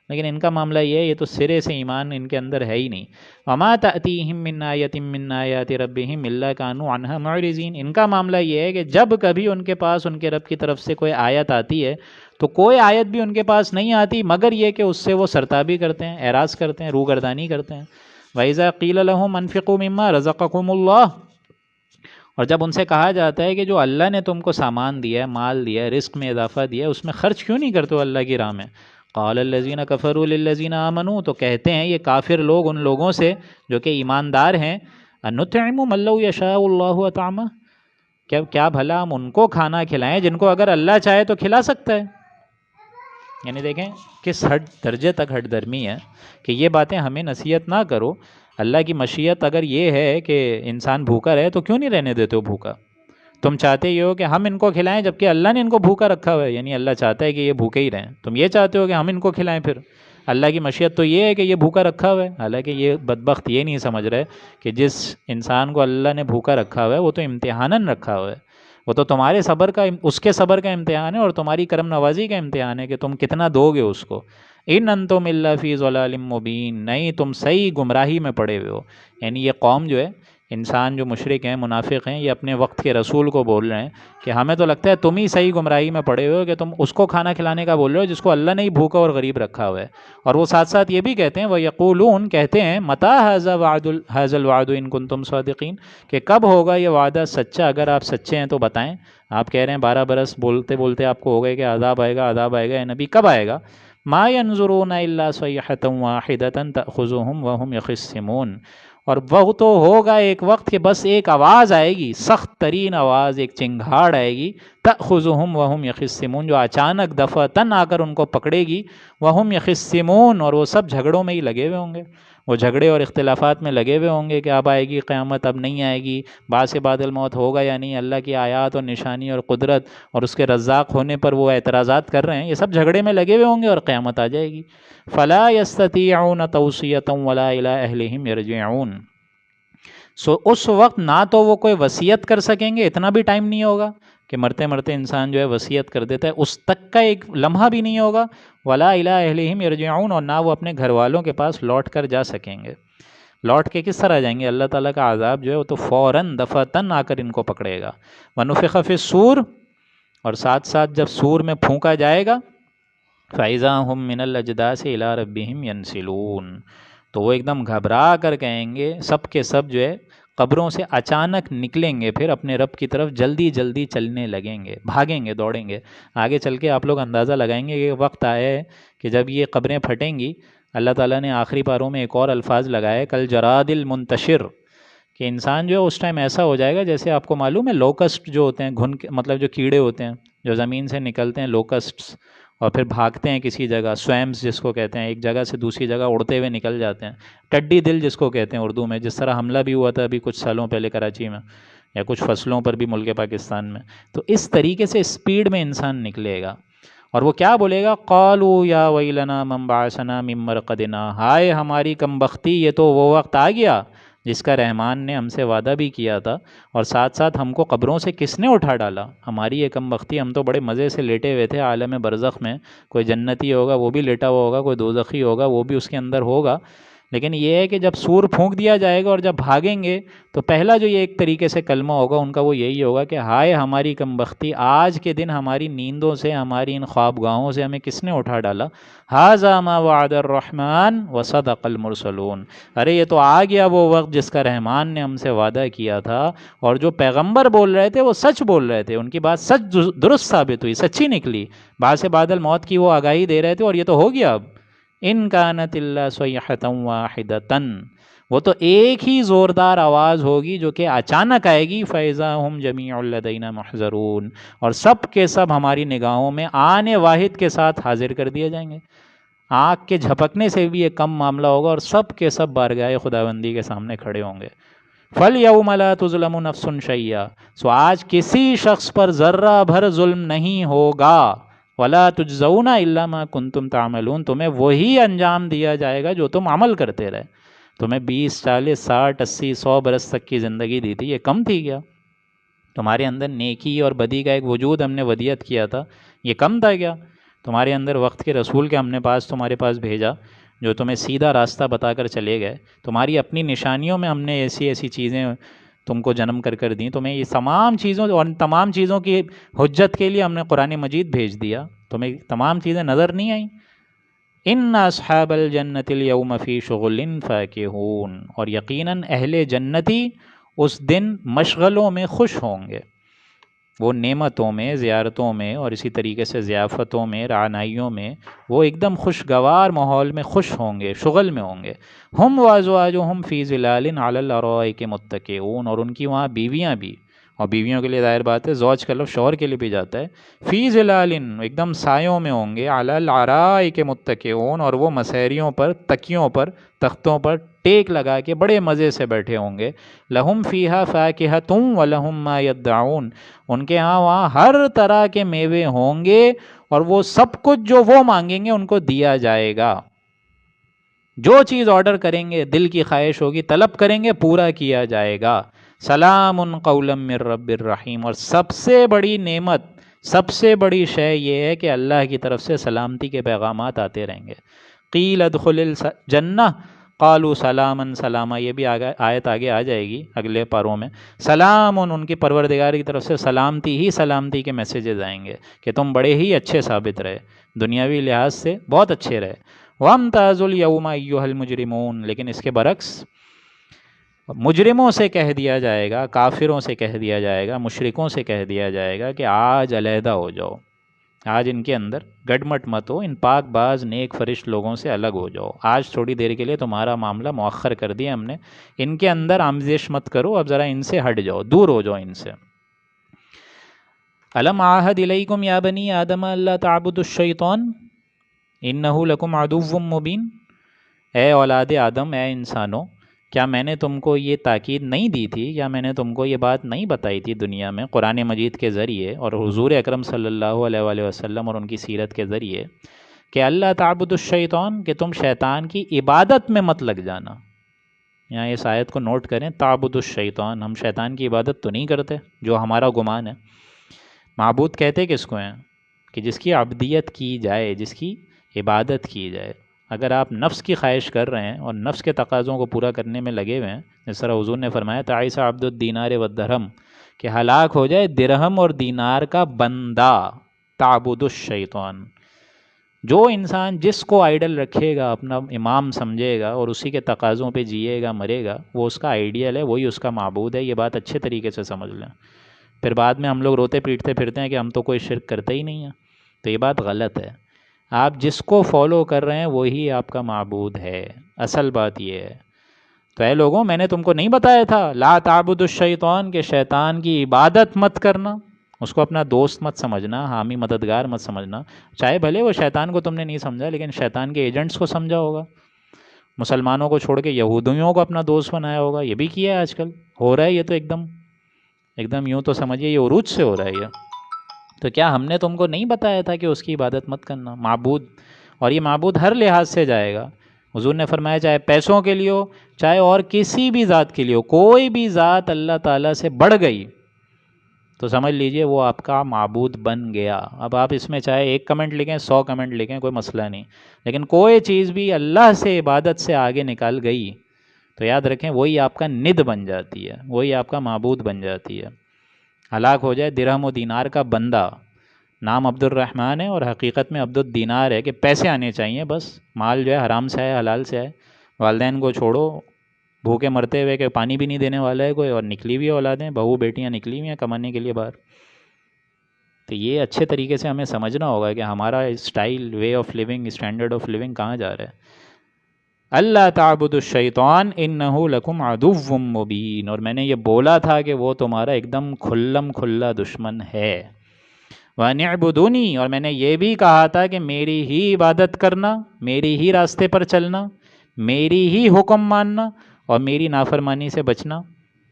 لیکن ان کا معاملہ یہ ہے، یہ تو سرے سے ایمان ان کے اندر ہے ہی نہیں۔ وما تأتیہم من آیۃ من آیات ربہم الا کانوا عنہا معرضین، ان کا معاملہ یہ ہے کہ جب کبھی ان کے پاس ان کے رب کی طرف سے کوئی آیت آتی ہے تو کوئی آیت بھی ان کے پاس نہیں آتی مگر یہ کہ اس سے وہ سرتابی کرتے ہیں، اعراض کرتے ہیں، روگردانی کرتے ہیں۔ وَإِذَا قِيلَ لَهُمْ أَنفِقُوا مِمَّا رَزَقَكُمُ اللَّهُ، اور جب ان سے کہا جاتا ہے کہ جو اللہ نے تم کو سامان دیا ہے، مال دیا ہے، رزق میں اضافہ دیا ہے، اس میں خرچ کیوں نہیں کرتے ہو اللہ کی راہ میں؟ قال الذین کفروا للذین آمنوا، تو کہتے ہیں یہ کافر لوگ ان لوگوں سے جو کہ ایماندار ہیں، انطعم من لو یشاء اللہ اطعمہ، کیا بھلا ہم ان کو کھانا کھلائیں جن کو اگر اللہ چاہے تو کھلا سکتا ہے؟ یعنی دیکھیں کس حد درجے تک ہٹ درمی ہے کہ یہ باتیں ہمیں نصیحت نہ کرو۔ اللہ کی مشیت اگر یہ ہے کہ انسان بھوکا رہے تو کیوں نہیں رہنے دیتے ہو بھوکا؟ تم چاہتے یہ ہو کہ ہم ان کو کھلائیں جبکہ اللہ نے ان کو بھوکا رکھا ہوا ہے، یعنی اللہ چاہتا ہے کہ یہ بھوکے ہی رہیں، تم یہ چاہتے ہو کہ ہم ان کو کھلائیں، پھر اللہ کی مشیت تو یہ ہے کہ یہ بھوکا رکھا ہوا ہے۔ حالانکہ یہ بدبخت یہ نہیں سمجھ رہے کہ جس انسان کو اللہ نے بھوکا رکھا ہوا ہے وہ تو امتحاناً رکھا ہوا ہے، وہ تو تمہارے صبر کا، اس کے صبر کا امتحان ہے اور تمہاری کرم نوازی کا امتحان ہے کہ تم کتنا دو گے اس کو۔ ان انتم الا فی ضلال مبین، نہیں تم صحیح گمراہی میں پڑے ہوئے ہو۔ یعنی یہ قوم جو ہے، انسان جو مشرک ہیں، منافق ہیں، یہ اپنے وقت کے رسول کو بول رہے ہیں کہ ہمیں تو لگتا ہے تم ہی صحیح گمراہی میں پڑے ہوئے ہو کہ تم اس کو کھانا کھلانے کا بول رہے ہو جس کو اللہ نے ہی بھوکا اور غریب رکھا ہوا ہے۔ اور وہ ساتھ ساتھ یہ بھی کہتے ہیں، وَيَقُولُونَ، کہتے ہیں، مَتَىٰ هَٰذَا الْوَعْدُ إِن كُنتُمْ صَادِقِينَ، کہ کب ہوگا یہ وعدہ سچا، اگر آپ سچے ہیں تو بتائیں۔ آپ کہہ رہے ہیں 12 برس بولتے بولتے آپ کو ہو گئے کہ عذاب آئے گا، عذاب آئے گا، اے نبی کب آئے گا؟ مَا يَنظُرُونَ إِلَّا صَيْحَةً وَاحِدَةً تَأْخُذُهُمْ وَهُمْ يَخِصِّمُونَ، اور وہ تو ہوگا ایک وقت کہ بس ایک آواز آئے گی، سخت ترین آواز، ایک چنگھاڑ آئے گی، تأخذهم وهم يخصمون، جو اچانک دفعتاً آ کر ان کو پکڑے گی، وهم يخصمون، اور وہ سب جھگڑوں میں ہی لگے ہوئے ہوں گے، وہ جھگڑے اور اختلافات میں لگے ہوئے ہوں گے کہ اب آئے گی قیامت، اب نہیں آئے گی، بعد سے بعد الموت ہوگا یا نہیں، اللہ کی آیات اور نشانی اور قدرت اور اس کے رزاق ہونے پر وہ اعتراضات کر رہے ہیں، یہ سب جھگڑے میں لگے ہوئے ہوں گے اور قیامت آ جائے گی۔ فلا يستطيعون توصية ولا إلى أهلهم يرجعون، اس وقت نہ تو وہ کوئی وصیت کر سکیں گے، اتنا بھی ٹائم نہیں ہوگا کہ مرتے مرتے انسان جو ہے وصیت کر دیتا ہے، اس تک کا ایک لمحہ بھی نہیں ہوگا، ولا إلى أهلهم يرجعون، اور نہ وہ اپنے گھر والوں کے پاس لوٹ کر جا سکیں گے۔ لوٹ کے کس طرح جائیں گے؟ اللہ تعالیٰ کا عذاب جو ہے وہ تو فوراً دفعتاً آ کر ان کو پکڑے گا۔ ونفخ فی الصور، اور ساتھ ساتھ جب سور میں پھونکا جائے گا، فَإِذَا هُم مِّنَ الْأَجْدَاثِ إِلَىٰ رَبِّهِمْ يَنْسِلُونَ، تو وہ ایک دم گھبرا کر کہیں گے، سب کے سب جو ہے قبروں سے اچانک نکلیں گے، پھر اپنے رب کی طرف جلدی جلدی چلنے لگیں گے، بھاگیں گے، دوڑیں گے۔ آگے چل کے آپ لوگ اندازہ لگائیں گے کہ وقت آیا ہے کہ جب یہ قبریں پھٹیں گی، اللہ تعالیٰ نے آخری پاروں میں ایک اور الفاظ لگائے، کل جراد المنتشر، کہ انسان جو ہے اس ٹائم ایسا ہو جائے گا جیسے آپ کو معلوم ہے لوکسٹ جو ہوتے ہیں، مطلب جو کیڑے ہوتے ہیں جو زمین سے نکلتے ہیں، لوکسٹس، اور پھر بھاگتے ہیں کسی جگہ، سویمز جس کو کہتے ہیں، ایک جگہ سے دوسری جگہ اڑتے ہوئے نکل جاتے ہیں، ٹڈی دل جس کو کہتے ہیں اردو میں، جس طرح حملہ بھی ہوا تھا ابھی کچھ سالوں پہلے کراچی میں، یا کچھ فصلوں پر بھی ملک پاکستان میں. تو اس طریقے سے اسپیڈ میں انسان نکلے گا، اور وہ کیا بولے گا؟ قالوا یا ویلنا من بعثنا من مرقدنا، ہائے ہماری کم بختی، یہ تو وہ وقت آ گیا جس کا رحمان نے ہم سے وعدہ بھی کیا تھا، اور ساتھ ساتھ ہم کو قبروں سے کس نے اٹھا ڈالا؟ ہماری یہ کم بختی، ہم تو بڑے مزے سے لیٹے ہوئے تھے عالم برزخ میں، کوئی جنتی ہوگا وہ بھی لیٹا ہوا ہوگا، کوئی دوزخی ہوگا وہ بھی اس کے اندر ہوگا. لیکن یہ ہے کہ جب سور پھونک دیا جائے گا اور جب بھاگیں گے تو پہلا جو یہ ایک طریقے سے کلمہ ہوگا ان کا وہ یہی ہوگا کہ ہائے ہماری کم بختی، آج کے دن ہماری نیندوں سے، ہماری ان خوابگاہوں سے ہمیں کس نے اٹھا ڈالا؟ ھذا ما وعد الرحمن وصدق المرسلون، ارے یہ تو آ گیا وہ وقت جس کا رحمان نے ہم سے وعدہ کیا تھا، اور جو پیغمبر بول رہے تھے وہ سچ بول رہے تھے، ان کی بات سچ درست ثابت ہوئی، سچی نکلی. بعد سے بعد الموت کی وہ آگاہی دے رہے تھے اور یہ تو ہو گیا. اب ان کانت الا صیحۃ واحدۃ، وہ تو ایک ہی زوردار آواز ہوگی جو کہ اچانک آئے گی، فاذا ہم جمیع لدینا محضرون، اور سب کے سب ہماری نگاہوں میں آن واحد کے ساتھ حاضر کر دیے جائیں گے. آنکھ کے جھپکنے سے بھی ایک کم معاملہ ہوگا اور سب کے سب بارگاہ خداوندی کے سامنے کھڑے ہوں گے. فَالْيَوْمَ لَا تُظْلَمُ نَفْسٌ شَيْئًا، سو آج کسی شخص پر ذرہ بھر ظلم نہیں ہوگا. وَلَا تُجْزَوْنَ إِلَّا مَا كُنْتُمْ تَعْمَلُونَ، تمہیں وہی انجام دیا جائے گا جو تم عمل کرتے رہے. تمہیں 20 40 60 80 100 برس تک کی زندگی دی تھی، یہ کم تھی کیا؟ تمہارے اندر نیکی اور بدی کا ایک وجود ہم نے ودیت کیا تھا، یہ کم تھا کیا؟ تمہارے اندر وقت کے رسول کے ہم نے تمہارے پاس بھیجا جو تمہیں سیدھا راستہ بتا کر چلے گئے. تمہاری اپنی نشانیوں میں ہم نے ایسی ایسی چیزیں تم کو جنم کر دیں. تمہیں یہ تمام چیزوں اور تمام چیزوں کی حجت کے لیے ہم نے قرآن مجید بھیج دیا. تمہیں تمام چیزیں نظر نہیں آئیں؟ ان اصحاب الجنت اليوم فی شغل فاکہون، اور یقیناً اہل جنتی اس دن مشغلوں میں خوش ہوں گے، وہ نعمتوں میں، زیارتوں میں، اور اسی طریقے سے ضیافتوں میں، رعنائیوں میں، وہ ایک دم خوشگوار ماحول میں خوش ہوں گے، شغل میں ہوں گے. ہم وازواجہم فی ظلال علی الارائک متکئون، اور ان کی وہاں بیویاں بھی، اور بیویوں کے لیے ظاہر بات ہے زوج کا لفظ شوہر کے لیے بھی جاتا ہے، فی ظلال ایک دم سایوں میں ہوں گے، علی الارائک متکئون، اور وہ مسہریوں پر، تکیوں پر، تختوں پر ٹیک لگا کے بڑے مزے سے بیٹھے ہوں گے. لہم فیہا فاکہۃ ولہم ما یدعون، ان کے ہاں وہاں ہر طرح کے میوے ہوں گے، اور وہ سب کچھ جو وہ مانگیں گے ان کو دیا جائے گا. جو چیز آرڈر کریں گے، دل کی خواہش ہوگی، طلب کریں گے، پورا کیا جائے گا. سلام قولا من رب الرحیم، اور سب سے بڑی نعمت، سب سے بڑی شے یہ ہے کہ اللہ کی طرف سے سلامتی کے پیغامات آتے رہیں گے. قیل ادخل الجنہ قالوا سلاما سلاما، یہ بھی آیت آگے آ جائے گی اگلے پاروں میں. سلام، ان کی پروردگار کی طرف سے سلامتی ہی سلامتی کے میسیجز آئیں گے کہ تم بڑے ہی اچھے ثابت رہے، دنیاوی لحاظ سے بہت اچھے رہے. وَامْتَازُوا الْيَوْمَ أَيُّهَا الْمُجْرِمُونَ، لیکن اس کے برعکس مجرموں سے کہہ دیا جائے گا، کافروں سے کہہ دیا جائے گا، مشرکوں سے کہہ دیا جائے گا کہ آج علیحدہ ہو جاؤ، آج ان کے اندر گڈمٹ مت ہو، ان پاک باز نیک فرشت لوگوں سے الگ ہو جاؤ، آج تھوڑی دیر کے لیے تمہارا معاملہ مؤخر کر دیا ہم نے، ان کے اندر آمیزش مت کرو، اب ذرا ان سے ہٹ جاؤ، دور ہو جاؤ ان سے. الم عاہد الیکم یا بنی آدم اللہ تعبدوا الشیطان انہ لکم عدو مبین، اے اولاد آدم، اے انسانوں، کیا میں نے تم کو یہ تاکید نہیں دی تھی، یا میں نے تم کو یہ بات نہیں بتائی تھی دنیا میں قرآن مجید کے ذریعے اور حضور اکرم صلی اللہ علیہ وآلہ وسلم اور ان کی سیرت کے ذریعے کہ اللہ تعبد الشیطان، کہ تم شیطان کی عبادت میں مت لگ جانا. یہاں اس آیت کو نوٹ کریں، تعبد الشیطان، ہم شیطان کی عبادت تو نہیں کرتے جو ہمارا گمان ہے. معبود کہتے کس کو ہیں؟ کہ جس کی عبدیت کی جائے، جس کی عبادت کی جائے. اگر آپ نفس کی خواہش کر رہے ہیں اور نفس کے تقاضوں کو پورا کرنے میں لگے ہوئے ہیں، جس طرح حضور نے فرمایا تعیس عبد الدینار والدرہم، کہ ہلاک ہو جائے درہم اور دینار کا بندہ. تعبد الشیطان، جو انسان جس کو آئیڈل رکھے گا، اپنا امام سمجھے گا اور اسی کے تقاضوں پہ جیے گا، مرے گا، وہ اس کا آئیڈیل ہے، وہی اس کا معبود ہے. یہ بات اچھے طریقے سے سمجھ لیں. پھر بعد میں ہم لوگ روتے پیٹتے پھرتے ہیں کہ ہم تو کوئی شرک کرتے ہی نہیں ہیں، تو یہ بات غلط ہے. آپ جس کو فالو کر رہے ہیں وہی آپ کا معبود ہے، اصل بات یہ ہے. تو اے لوگوں، میں نے تم کو نہیں بتایا تھا لا تعبد الشیطان، کہ شیطان کی عبادت مت کرنا. اس کو اپنا دوست مت سمجھنا، حامی مددگار مت سمجھنا، چاہے بھلے وہ شیطان کو تم نے نہیں سمجھا لیکن شیطان کے ایجنٹس کو سمجھا ہوگا، مسلمانوں کو چھوڑ کے یہودیوں کو اپنا دوست بنایا ہوگا، یہ بھی کیا ہے آج کل، ہو رہا ہے یہ تو ایک دم یوں تو سمجھیے یہ عروج سے ہو رہا ہے یہ۔ تو کیا ہم نے تم کو نہیں بتایا تھا کہ اس کی عبادت مت کرنا؟ معبود، اور یہ معبود ہر لحاظ سے جائے گا۔ حضور نے فرمایا چاہے پیسوں کے لیے ہو، چاہے اور کسی بھی ذات کے لیے ہو، کوئی بھی ذات اللہ تعالیٰ سے بڑھ گئی تو سمجھ لیجئے وہ آپ کا معبود بن گیا۔ اب آپ اس میں چاہے 1 کمنٹ لکھیں 100 کمنٹ لکھیں، کوئی مسئلہ نہیں، لیکن کوئی چیز بھی اللہ سے عبادت سے آگے نکال گئی تو یاد رکھیں وہی آپ کا ند بن جاتی ہے، وہی آپ کا معبود بن جاتی ہے۔ ہلاک ہو جائے درہم و دینار کا بندہ، نام عبد الرحمن ہے اور حقیقت میں عبد الدینار ہے کہ پیسے آنے چاہیے، بس مال جو ہے حرام سے آئے حلال سے آئے، والدین کو چھوڑو بھوکے مرتے ہوئے کہ پانی بھی نہیں دینے والا ہے کوئی، اور نکلی ہوئی اولادیں، بہو بیٹیاں نکلی ہوئی ہیں کمانے کے لیے باہر۔ تو یہ اچھے طریقے سے ہمیں سمجھنا ہوگا کہ ہمارا style, way of living, standard of living کہاں جا رہا ہے۔ اللہ تعبدوا الشیطان انہ لکم عدو مبین، اور میں نے یہ بولا تھا کہ وہ تمہارا ایک دم کھلم کھلا دشمن ہے۔ وَأَنِ اعْبُدُونِي، اور میں نے یہ بھی کہا تھا کہ میری ہی عبادت کرنا، میری ہی راستے پر چلنا، میری ہی حکم ماننا اور میری نافرمانی سے بچنا۔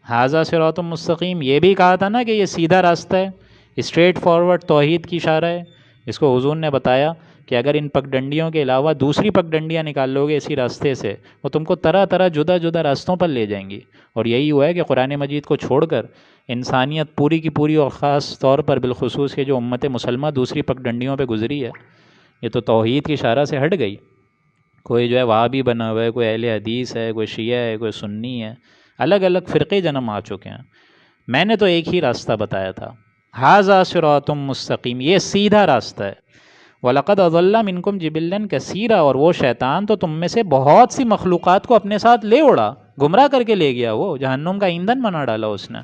ھذا صراط مستقیم، یہ بھی کہا تھا نا کہ یہ سیدھا راستہ ہے، اسٹریٹ فارورڈ توحید کی اشارہ ہے۔ اس کو حضور نے بتایا کہ اگر ان پگڈنڈیوں کے علاوہ دوسری پگڈنڈیاں نکال لو گے اسی راستے سے، وہ تم کو طرح طرح جدا جدا راستوں پر لے جائیں گی۔ اور یہی ہوا ہے کہ قرآن مجید کو چھوڑ کر انسانیت پوری کی پوری اور خاص طور پر بالخصوص یہ جو امت مسلمہ دوسری پگڈنڈیوں پہ گزری ہے، یہ تو توحید کی اشارہ سے ہٹ گئی۔ کوئی جو ہے وہابی بنا ہوا ہے، کوئی اہل حدیث ہے، کوئی شیعہ ہے، کوئی سنی ہے، الگ الگ فرقے جنم آ چکے ہیں۔ میں نے تو ایک ہی راستہ بتایا تھا، ھذا صراط مستقیم، یہ سیدھا راستہ ہے۔ وَلَقَدْ أَضَلَّ مِنْكُمْ جِبِلًّا كَثِيرًا، اور وہ شیطان تو تم میں سے بہت سی مخلوقات کو اپنے ساتھ لے اڑا، گمراہ کر کے لے گیا، وہ جہنم کا ایندھن بنا ڈالا اس نے۔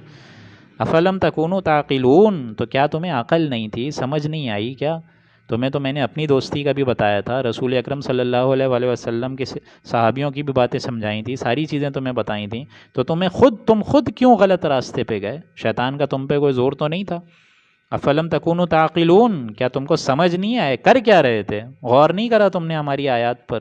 افلم تکونوا تعقلون، تو کیا تمہیں عقل نہیں تھی، سمجھ نہیں آئی کیا؟ تمہیں تو میں نے اپنی دوستی کا بھی بتایا تھا، رسول اکرم صلی اللہ علیہ وآلہ وسلم کے صحابیوں کی بھی باتیں سمجھائی تھی، ساری چیزیں تمہیں بتائی تھیں، تو تم خود کیوں غلط راستے پہ گئے؟ شیطان کا تم پہ کوئی زور تو نہیں تھا۔ افلم تکونوا تعقلون، کیا تم کو سمجھ نہیں آئے؟ کر کیا رہے تھے؟ غور نہیں کرا تم نے ہماری آیات پر؟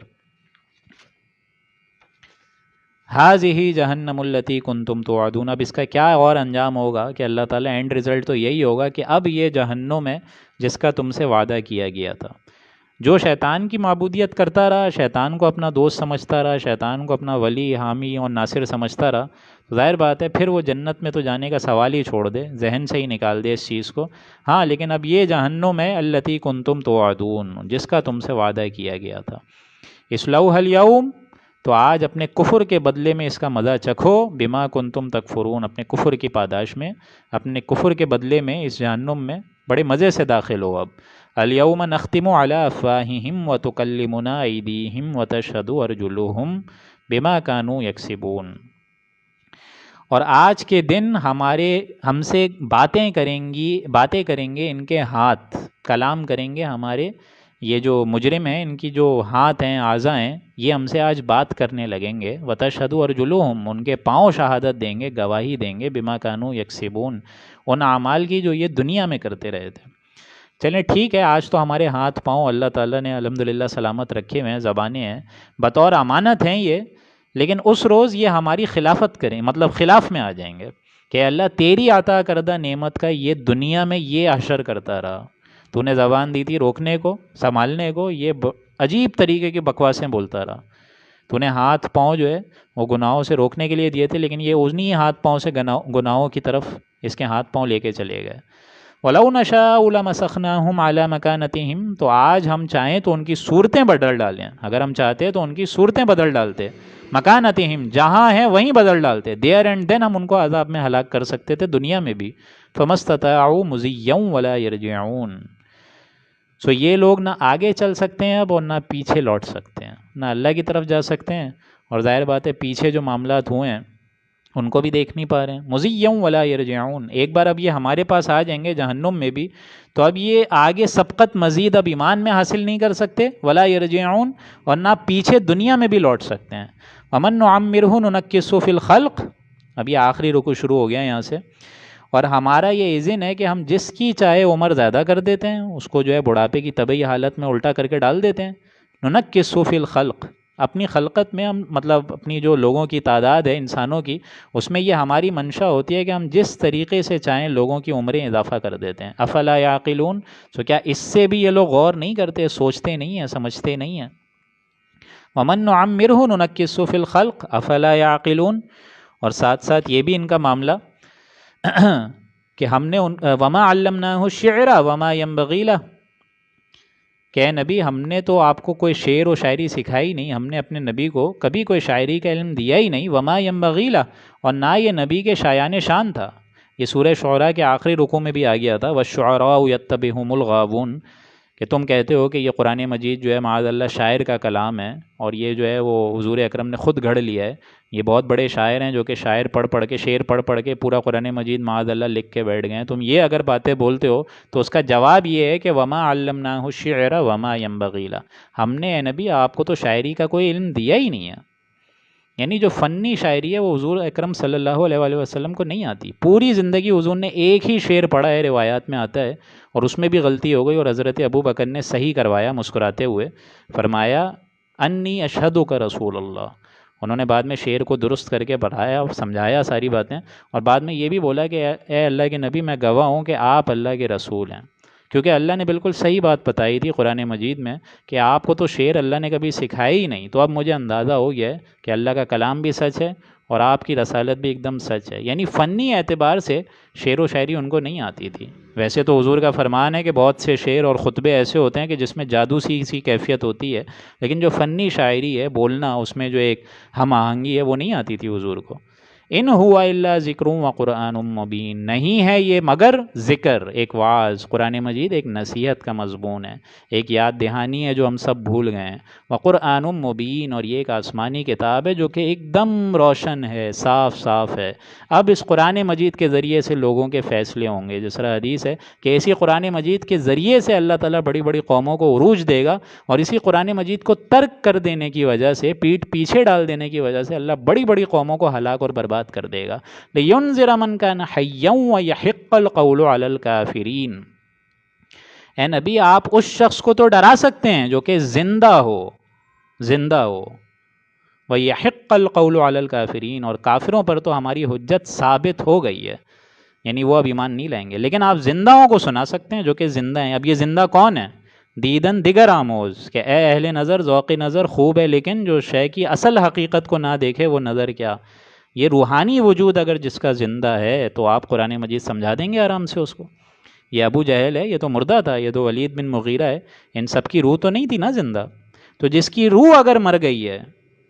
ھذہ جہنم التی کنتم توعدون، اب اس کا کیا اور انجام ہوگا کہ اللہ تعالیٰ اینڈ رزلٹ تو یہی ہوگا کہ اب یہ جہنم ہے جس کا تم سے وعدہ کیا گیا تھا۔ جو شیطان کی معبودیت کرتا رہا، شیطان کو اپنا دوست سمجھتا رہا، شیطان کو اپنا ولی، حامی اور ناصر سمجھتا رہا، ظاہر بات ہے پھر وہ جنت میں تو جانے کا سوال ہی چھوڑ دے، ذہن سے ہی نکال دے اس چیز کو۔ ہاں لیکن اب یہ جہنم ہے التی کنتم توعدون، جس کا تم سے وعدہ کیا گیا تھا۔ اصلوها اليوم، تو آج اپنے کفر کے بدلے میں اس کا مزہ چکھو، بما کنتم تکفرون، اپنے کفر کی پاداش میں، اپنے کفر کے بدلے میں اس جہنم میں بڑے مزے سے داخل ہو۔ اب الیوم نختم علی افواہہم وتکلمنا ایدیہم وتشہد ارجلہم بما کانوا یکسبون، اور آج کے دن ہم سے باتیں کریں گے ان کے ہاتھ، کلام کریں گے ہمارے یہ جو مجرم ہیں، ان کی جو ہاتھ ہیں، اعضاء ہیں، یہ ہم سے آج بات کرنے لگیں گے۔ وتشہد ارجلہم، ان کے پاؤں شہادت دیں گے، گواہی دیں گے، بما کانوا یکسبون، ان اعمال کی جو یہ دنیا میں کرتے رہے تھے۔ چلیں ٹھیک ہے، آج تو ہمارے ہاتھ پاؤں اللہ تعالیٰ نے الحمدللہ سلامت رکھے ہوئے ہیں، زبانیں ہیں، بطور امانت ہیں یہ، لیکن اس روز یہ ہماری خلافت کریں، مطلب خلاف میں آ جائیں گے کہ اللہ تیری عطا کردہ نعمت کا یہ دنیا میں یہ حشر کرتا رہا، تو نے زبان دی تھی روکنے کو، سنبھالنے کو، یہ عجیب طریقے کی بکواسیں بولتا رہا۔ تو نے ہاتھ پاؤں جو ہے وہ گناہوں سے روکنے کے لیے دیے تھے، لیکن یہ انہی ہاتھ پاؤں سے گناہوں کی طرف اس کے ہاتھ پاؤں لے کے چلے گئے۔ وَلَوْ نَشَاءُ لَمَسَخْنَاهُمْ عَلَى مَكَانَتِهِمْ، تو آج ہم چاہیں تو ان کی صورتیں بدل ڈالیں، اگر ہم چاہتے تو ان کی صورتیں بدل ڈالتے، مکانتہم، جہاں ہیں وہیں بدل ڈالتے، دیر اینڈ دین ہم ان کو عذاب میں ہلاک کر سکتے تھے دنیا میں بھی۔ فَمَا اسْتَطَاعُوا مُضِيًّا وَلَا يَرْجِعُونَ، سو یہ لوگ نہ آگے چل سکتے ہیں اب اور نہ پیچھے لوٹ سکتے ہیں، نہ اللہ کی طرف جا سکتے ہیں، اور ظاہر بات ہے پیچھے جو معاملات ہوئے ہیں ان کو بھی دیکھ نہیں پا رہے ہیں۔ مُضِيًّا وَلَا يَرْجِعُونَ، ایک بار اب یہ ہمارے پاس آ جائیں گے جہنم میں بھی، تو اب یہ آگے سبقت مزید اب ایمان میں حاصل نہیں کر سکتے، وَلَا يَرْجِعُونَ، اور نہ پیچھے دنیا میں بھی لوٹ سکتے ہیں۔ وَمَن نُعَمِّرْهُ نُنَكِّسْهُ فِي الْخَلْقِ، اب یہ آخری رکوع شروع ہو گیا یہاں سے، اور ہمارا یہ اذن ہے کہ ہم جس کی چاہے عمر زیادہ کر دیتے ہیں، اس کو جو ہے بڑھاپے کی طبعی حالت میں الٹا کر کے ڈال دیتے ہیں. ننکس فی الخلق، اپنی خلقت میں ہم مطلب اپنی جو لوگوں کی تعداد ہے انسانوں کی، اس میں یہ ہماری منشا ہوتی ہے کہ ہم جس طریقے سے چاہیں لوگوں کی عمریں اضافہ کر دیتے ہیں. افلا یعقلون، تو کیا اس سے بھی یہ لوگ غور نہیں کرتے، سوچتے نہیں ہیں، سمجھتے نہیں ہیں؟ ومن نعمرہ ننکس فی الخلق افلا یعقلون. اور ساتھ ساتھ یہ بھی ان کا معاملہ کہ ہم نے وما علمناہ الشعر وما ينبغی لہ، کہ نبی ہم نے تو آپ کو کوئی شعر و شاعری سکھائی نہیں، ہم نے اپنے نبی کو کبھی کوئی شاعری کا علم دیا ہی نہیں. وما ينبغی لہ، اور نہ یہ نبی کے شایان شان تھا. یہ سورہ شعراء کے آخری رکوع میں بھی آ گیا تھا، والشعراء یتبعہم الغاوون، کہ تم کہتے ہو کہ یہ قرآن مجید جو ہے معاذ اللہ شاعر کا کلام ہے، اور یہ جو ہے وہ حضور اکرم نے خود گھڑ لیا ہے. یہ بہت بڑے شاعر ہیں جو کہ شعر پڑھ کے پورا قرآن مجید معاذ اللہ لکھ کے بیٹھ گئے ہیں. تم یہ اگر باتیں بولتے ہو تو اس کا جواب یہ ہے کہ وما علمناہ الشعر وما ينبغی لہ، ہم نے اے نبی آپ کو تو شاعری کا کوئی علم دیا ہی نہیں ہے. یعنی جو فنی شاعری ہے وہ حضور اکرم صلی اللہ علیہ وآلہ وسلم کو نہیں آتی. پوری زندگی حضور نے ایک ہی شعر پڑھا ہے، روایات میں آتا ہے، اور اس میں بھی غلطی ہو گئی، اور حضرت ابو بکر نے صحیح کروایا مسکراتے ہوئے، فرمایا انی اشہدک رسول اللہ. انہوں نے بعد میں شعر کو درست کر کے پڑھایا اور سمجھایا ساری باتیں، اور بعد میں یہ بھی بولا کہ اے اللہ کے نبی، میں گواہ ہوں کہ آپ اللہ کے رسول ہیں. کیونکہ اللہ نے بالکل صحیح بات بتائی تھی قرآن مجید میں کہ آپ کو تو شعر اللہ نے کبھی سکھایا ہی نہیں. تو اب مجھے اندازہ ہو گیا ہے کہ اللہ کا کلام بھی سچ ہے اور آپ کی رسالت بھی ایک دم سچ ہے. یعنی فنی اعتبار سے شعر و شاعری ان کو نہیں آتی تھی. ویسے تو حضور کا فرمان ہے کہ بہت سے شعر اور خطبے ایسے ہوتے ہیں کہ جس میں جادو سی کیفیت ہوتی ہے، لیکن جو فنی شاعری ہے، بولنا، اس میں جو ایک ہم آہنگی ہے، وہ نہیں آتی تھی حضور کو. ان ہوا الا ذکر و قرآن مبین، نہیں ہے یہ مگر ذکر، ایک وعظ. قرآن مجید ایک نصیحت کا مضمون ہے، ایک یاد دہانی ہے جو ہم سب بھول گئے ہیں. وقرآن مبین، اور یہ ایک آسمانی کتاب ہے جو کہ ایک دم روشن ہے، صاف صاف ہے. اب اس قرآن مجید کے ذریعے سے لوگوں کے فیصلے ہوں گے. جس طرح حدیث ہے کہ اسی قرآن مجید کے ذریعے سے اللہ تعالیٰ بڑی بڑی قوموں کو عروج دے گا، اور اسی قرآن مجید کو ترک کر دینے کی وجہ سے، پیٹھ پیچھے ڈال دینے کی وجہ سے اللہ بڑی بڑی قوموں کو ہلاک اور برباد کر دے گا. لِيُنذِرَ مَنْ كَانَ حَيًّا وَيَحِقَّ الْقَوْلُ عَلَى الْكَافِرِينَ. اے نبی آپ اس شخص کو تو ڈرا سکتے ہیں جو کہ زندہ ہو. وَيَحِقَّ الْقَوْلُ عَلَى الْكَافِرِينَ، اور کافروں پر تو ہماری حجت ثابت ہو گئی ہے، یعنی وہ اب ایمان نہیں لائیں گے. لیکن آپ زندہوں کو سنا سکتے ہیں جو کہ زندہ ہیں. اب یہ زندہ کون ہے؟ دیدن دیگر آموز، کہ اے اہل نظر، ذوق نظر خوب ہے لیکن جو شے کی اصل حقیقت کو نہ دیکھے وہ نظر کیا. یہ روحانی وجود اگر جس کا زندہ ہے تو آپ قرآن مجید سمجھا دیں گے آرام سے اس کو. یہ ابو جہل ہے، یہ تو مردہ تھا، یہ تو ولید بن مغیرہ ہے، ان سب کی روح تو نہیں تھی نا زندہ. تو جس کی روح اگر مر گئی ہے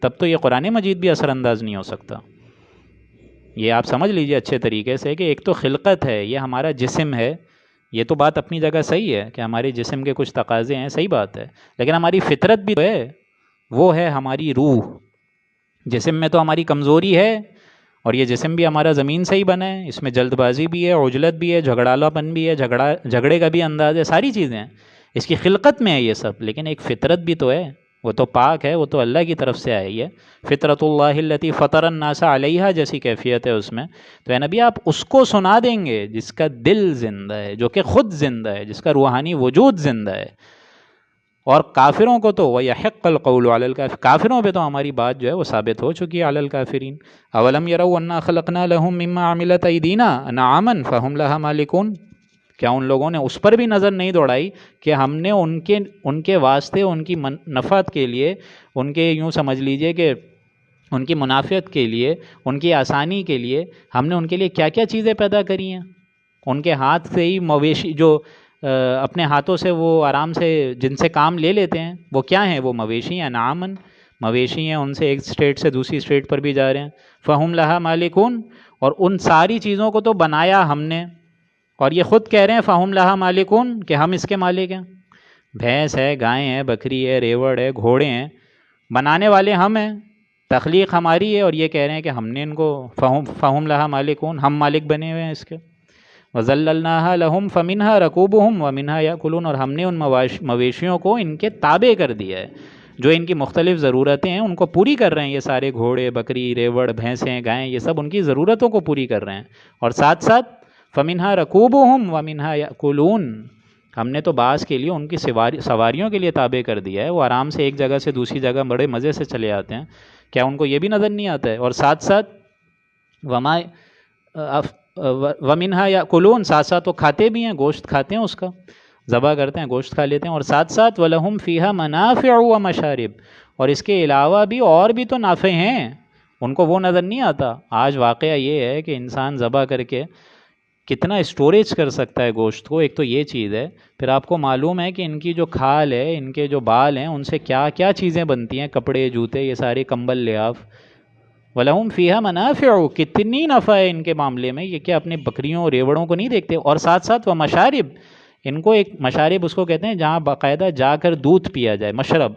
تب تو یہ قرآن مجید بھی اثر انداز نہیں ہو سکتا. یہ آپ سمجھ لیجئے اچھے طریقے سے کہ ایک تو خلقت ہے، یہ ہمارا جسم ہے، یہ تو بات اپنی جگہ صحیح ہے کہ ہمارے جسم کے کچھ تقاضے ہیں، صحیح بات ہے، لیکن ہماری فطرت بھی تو ہے، وہ ہے ہماری روح. جسم میں تو ہماری کمزوری ہے، اور یہ جسم بھی ہمارا زمین سے ہی بنا ہے، اس میں جلد بازی بھی ہے، عجلت بھی ہے، جھگڑالا پن بھی ہے، جھگڑے کا بھی انداز ہے، ساری چیزیں ہیں، اس کی خلقت میں ہے یہ سب. لیکن ایک فطرت بھی تو ہے، وہ تو پاک ہے، وہ تو اللہ کی طرف سے آئی ہے. فطرت اللہ التی فطر الناس علیہا جیسی کیفیت ہے اس میں. تو اے نبی آپ اس کو سنا دیں گے جس کا دل زندہ ہے، جو کہ خود زندہ ہے، جس کا روحانی وجود زندہ ہے. اور کافروں کو تو وَيَحِقَّ الْقَوْلُ عَلَى الْكَافِرِينَ، کافروں پہ تو ہماری بات جو ہے وہ ثابت ہو چکی ہے. عَلَى الْكَافِرِينَ أَوَلَمْ يَرَوْا أَنَّا خَلَقْنَا لَهُم مِّمَّا عَمِلَتْ أَيْدِينَا أَنْعَامًا فَهُمْ لَهَا مَالِكُونَ. کیا ان لوگوں نے اس پر بھی نظر نہیں دوڑائی کہ ہم نے ان کے واسطے، ان کی نفعت کے لیے، ان کے یوں سمجھ لیجئے کہ ان کی منافعت کے لیے، ان کی آسانی کے لیے ہم نے ان کے لیے کیا کیا چیزیں پیدا کری ہیں. ان کے ہاتھ سے ہی مویشی جو اپنے ہاتھوں سے وہ آرام سے جن سے کام لے لیتے ہیں، وہ کیا ہیں؟ وہ مویشی ہیں. نعامن مویشی ہیں، ان سے ایک اسٹیٹ سے دوسری اسٹیٹ پر بھی جا رہے ہیں. فہم لہا مالکون، اور ان ساری چیزوں کو تو بنایا ہم نے، اور یہ خود کہہ رہے ہیں فہم لہا مالکون کہ ہم اس کے مالک ہیں. بھینس ہے، گائے ہیں، بکری ہے، ریوڑ ہے، گھوڑے ہیں، بنانے والے ہم ہیں، تخلیق ہماری ہے، اور یہ کہہ رہے ہیں کہ ہم نے ان کو فہم لہا مالکون، ہم مالک بنے ہوئے ہیں اس کے. وَذَلَّلْنَاهَا لَهُمْ فَمِنْهَا رَكُوبُهُمْ وَمِنْهَا يَأْكُلُونَ، اور ہم نے ان مویشیوں کو ان کے تابع کر دیا ہے، جو ان کی مختلف ضرورتیں ہیں ان کو پوری کر رہے ہیں. یہ سارے گھوڑے، بکری، ریوڑ، بھینسیں، گائیں، یہ سب ان کی ضرورتوں کو پوری کر رہے ہیں. اور ساتھ ساتھ فمنہا رکوبہم ومنہا یأکلون، ہم نے تو بعض کے لیے ان کی سواریوں کے لیے تابع کر دیا ہے، وہ آرام سے ایک جگہ سے دوسری جگہ بڑے مزے سے چلے آتے ہیں، کیا ان کو یہ بھی نظر نہیں آتا ہے؟ اور ساتھ ساتھ ومنہا یأکلون، ساتھ ساتھ وہ کھاتے بھی ہیں، گوشت کھاتے ہیں، اس کا ذبح کرتے ہیں، گوشت کھا لیتے ہیں، اور ساتھ ساتھ وَلَهُمْ فِيهَا مَنَافِعُ وَمَشَارِبُ، اور اس کے علاوہ بھی اور بھی تو نافع ہیں، ان کو وہ نظر نہیں آتا۔ آج واقعہ یہ ہے کہ انسان ذبح کر کے کتنا اسٹوریج کر سکتا ہے گوشت کو، ایک تو یہ چیز ہے، پھر آپ کو معلوم ہے کہ ان کی جو کھال ہے، ان کے جو بال ہیں، ان سے کیا کیا چیزیں بنتی ہیں، کپڑے، جوتے، یہ سارے کمبل، لحاف۔ وَلَهُمْ فِيهَا مَنَافِعُ، کتنی نفع ہے ان کے معاملے میں، یہ کیا اپنے بکریوں ریوڑوں کو نہیں دیکھتے؟ اور ساتھ ساتھ وہ مشارب، ان کو ایک مشارب اس کو کہتے ہیں جہاں باقاعدہ جا کر دودھ پیا جائے، مشرب،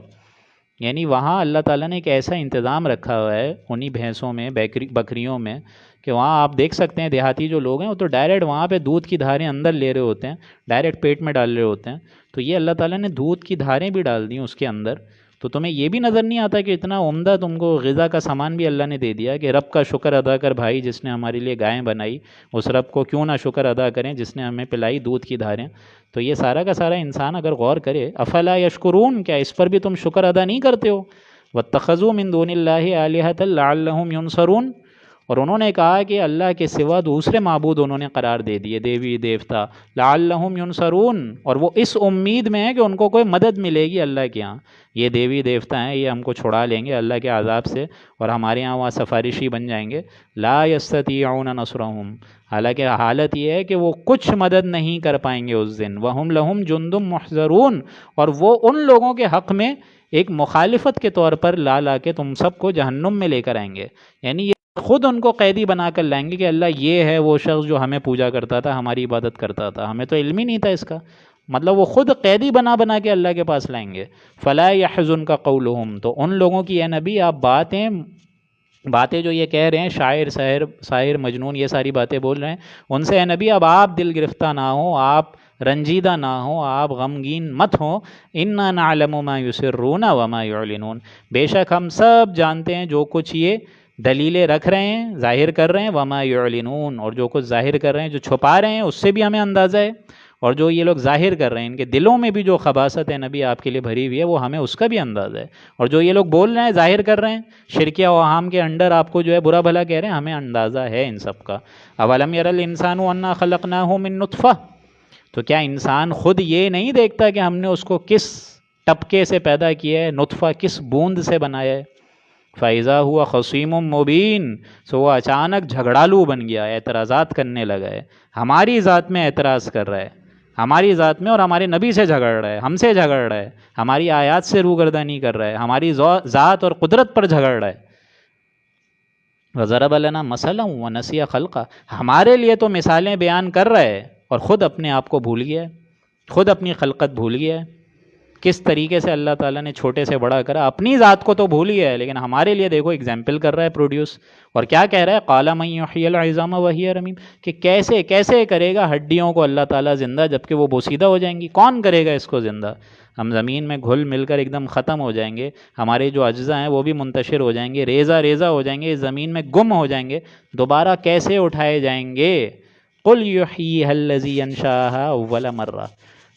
یعنی وہاں اللہ تعالیٰ نے ایک ایسا انتظام رکھا ہوا ہے انہی بھینسوں میں، بکریوں میں، کہ وہاں آپ دیکھ سکتے ہیں دیہاتی جو لوگ ہیں وہ تو ڈائریکٹ وہاں پہ دودھ کی دھاریں اندر لے رہے ہوتے ہیں، ڈائریکٹ پیٹ میں ڈال رہے ہوتے ہیں، تو یہ اللہ تعالیٰ نے دودھ کی دھاریں بھی ڈال دیں اس کے اندر، تو تمہیں یہ بھی نظر نہیں آتا کہ اتنا عمدہ تم کو غذا کا سامان بھی اللہ نے دے دیا کہ رب کا شکر ادا کر بھائی، جس نے ہمارے لیے گائیں بنائی، اس رب کو کیوں نہ شکر ادا کریں جس نے ہمیں پلائی دودھ کی دھاریں۔ تو یہ سارا کا سارا انسان اگر غور کرے، افلا یشکرون، کیا اس پر بھی تم شکر ادا نہیں کرتے ہو؟ واتخذوا من دون اللہ آلہۃ لعلہم ینصرون، اور انہوں نے کہا کہ اللہ کے سوا دوسرے معبود انہوں نے قرار دے دیے، دیوی دیوتا، لعلہم ینصرون، اور وہ اس امید میں ہے کہ ان کو کوئی مدد ملے گی اللہ کے ہاں، یہ دیوی دیوتا ہیں، یہ ہم کو چھڑا لیں گے اللہ کے عذاب سے اور ہمارے ہاں وہاں سفارشی بن جائیں گے۔ لا یستطیعون نصرہم، حالانکہ حالت یہ ہے کہ وہ کچھ مدد نہیں کر پائیں گے اس دن۔ وہم لہم جند محضرون، اور وہ ان لوگوں کے حق میں ایک مخالفت کے طور پر لا کے تم سب کو جہنم میں لے کر آئیں گے، یعنی یہ خود ان کو قیدی بنا کر لائیں گے کہ اللہ یہ ہے وہ شخص جو ہمیں پوجا کرتا تھا، ہماری عبادت کرتا تھا، ہمیں تو علم ہی نہیں تھا اس کا، مطلب وہ خود قیدی بنا کے اللہ کے پاس لائیں گے۔ فلا يحزنک قولہم، تو ان لوگوں کی اے نبی آپ باتیں جو یہ کہہ رہے ہیں، شاعر، ساحر، مجنون، یہ ساری باتیں بول رہے ہیں، ان سے اے نبی اب آپ دل گرفتہ نہ ہوں، آپ رنجیدہ نہ ہوں، آپ غمگین مت ہوں۔ انا نعلم ما یسرون وما یعلنون، بے شک ہم سب جانتے ہیں جو کچھ یہ دلیلیں رکھ رہے ہیں، ظاہر کر رہے ہیں، وما یعلنون، اور جو کچھ ظاہر کر رہے ہیں، جو چھپا رہے ہیں اس سے بھی ہمیں اندازہ ہے، اور جو یہ لوگ ظاہر کر رہے ہیں، ان کے دلوں میں بھی جو خباثت ہے نبی آپ کے لیے بھری ہوئی ہے، وہ ہمیں اس کا بھی اندازہ ہے، اور جو یہ لوگ بول رہے ہیں، ظاہر کر رہے ہیں، شرکیہ اوہام کے انڈر آپ کو جو ہے برا بھلا کہہ رہے ہیں، ہمیں اندازہ ہے ان سب کا۔ اولم یر الانسان انا خلقناہ من نطفہ، تو کیا انسان خود یہ نہیں دیکھتا کہ ہم نے اس کو کس ٹپکے سے پیدا کیا ہے، نطفہ کس بوند سے بنایا ہے؟ فَإِذَا هُوَ خَصِيمٌ مُبِينٌ، سو وہ اچانک جھگڑالو بن گیا ہے، اعتراضات کرنے لگا ہے، ہماری ذات میں اعتراض کر رہا ہے، ہماری ذات میں، اور ہمارے نبی سے جھگڑ رہا ہے، ہم سے جھگڑ رہا ہے، ہماری آیات سے روگردانی کر رہا ہے، ہماری ذات اور قدرت پر جھگڑ رہا ہے۔ وَضَرَبَ لَنَا مَثَلًا وَنَسِيَ خَلْقَهُ، ہمارے لیے تو مثالیں بیان کر رہا ہے اور خود اپنے آپ کو بھول گیا ہے، خود اپنی خلقت بھول گیا ہے، کس طریقے سے اللہ تعالیٰ نے چھوٹے سے بڑا کرا، اپنی ذات کو تو بھول گیا ہے، لیکن ہمارے لیے دیکھو ایگزامپل کر رہا ہے پروڈیوس، اور کیا کہہ رہا ہے، قَالَ مَن يُحْيِي الْعِظَامَ وَهِيَ رَمِيمٌ، کہ کیسے کرے گا ہڈیوں کو اللہ تعالیٰ زندہ جبکہ وہ بوسیدہ ہو جائیں گی، کون کرے گا اس کو زندہ؟ ہم زمین میں گھل مل کر ایک دم ختم ہو جائیں گے، ہمارے جو اجزاء ہیں وہ بھی منتشر ہو جائیں گے، ریزہ ہو جائیں گے، زمین میں گم ہو جائیں گے، دوبارہ کیسے اٹھائے جائیں گے؟ قُلْ يُحْيِيهَا الَّذِي يَنشَأَهَا أَوَّلَ مَرَّةٍ،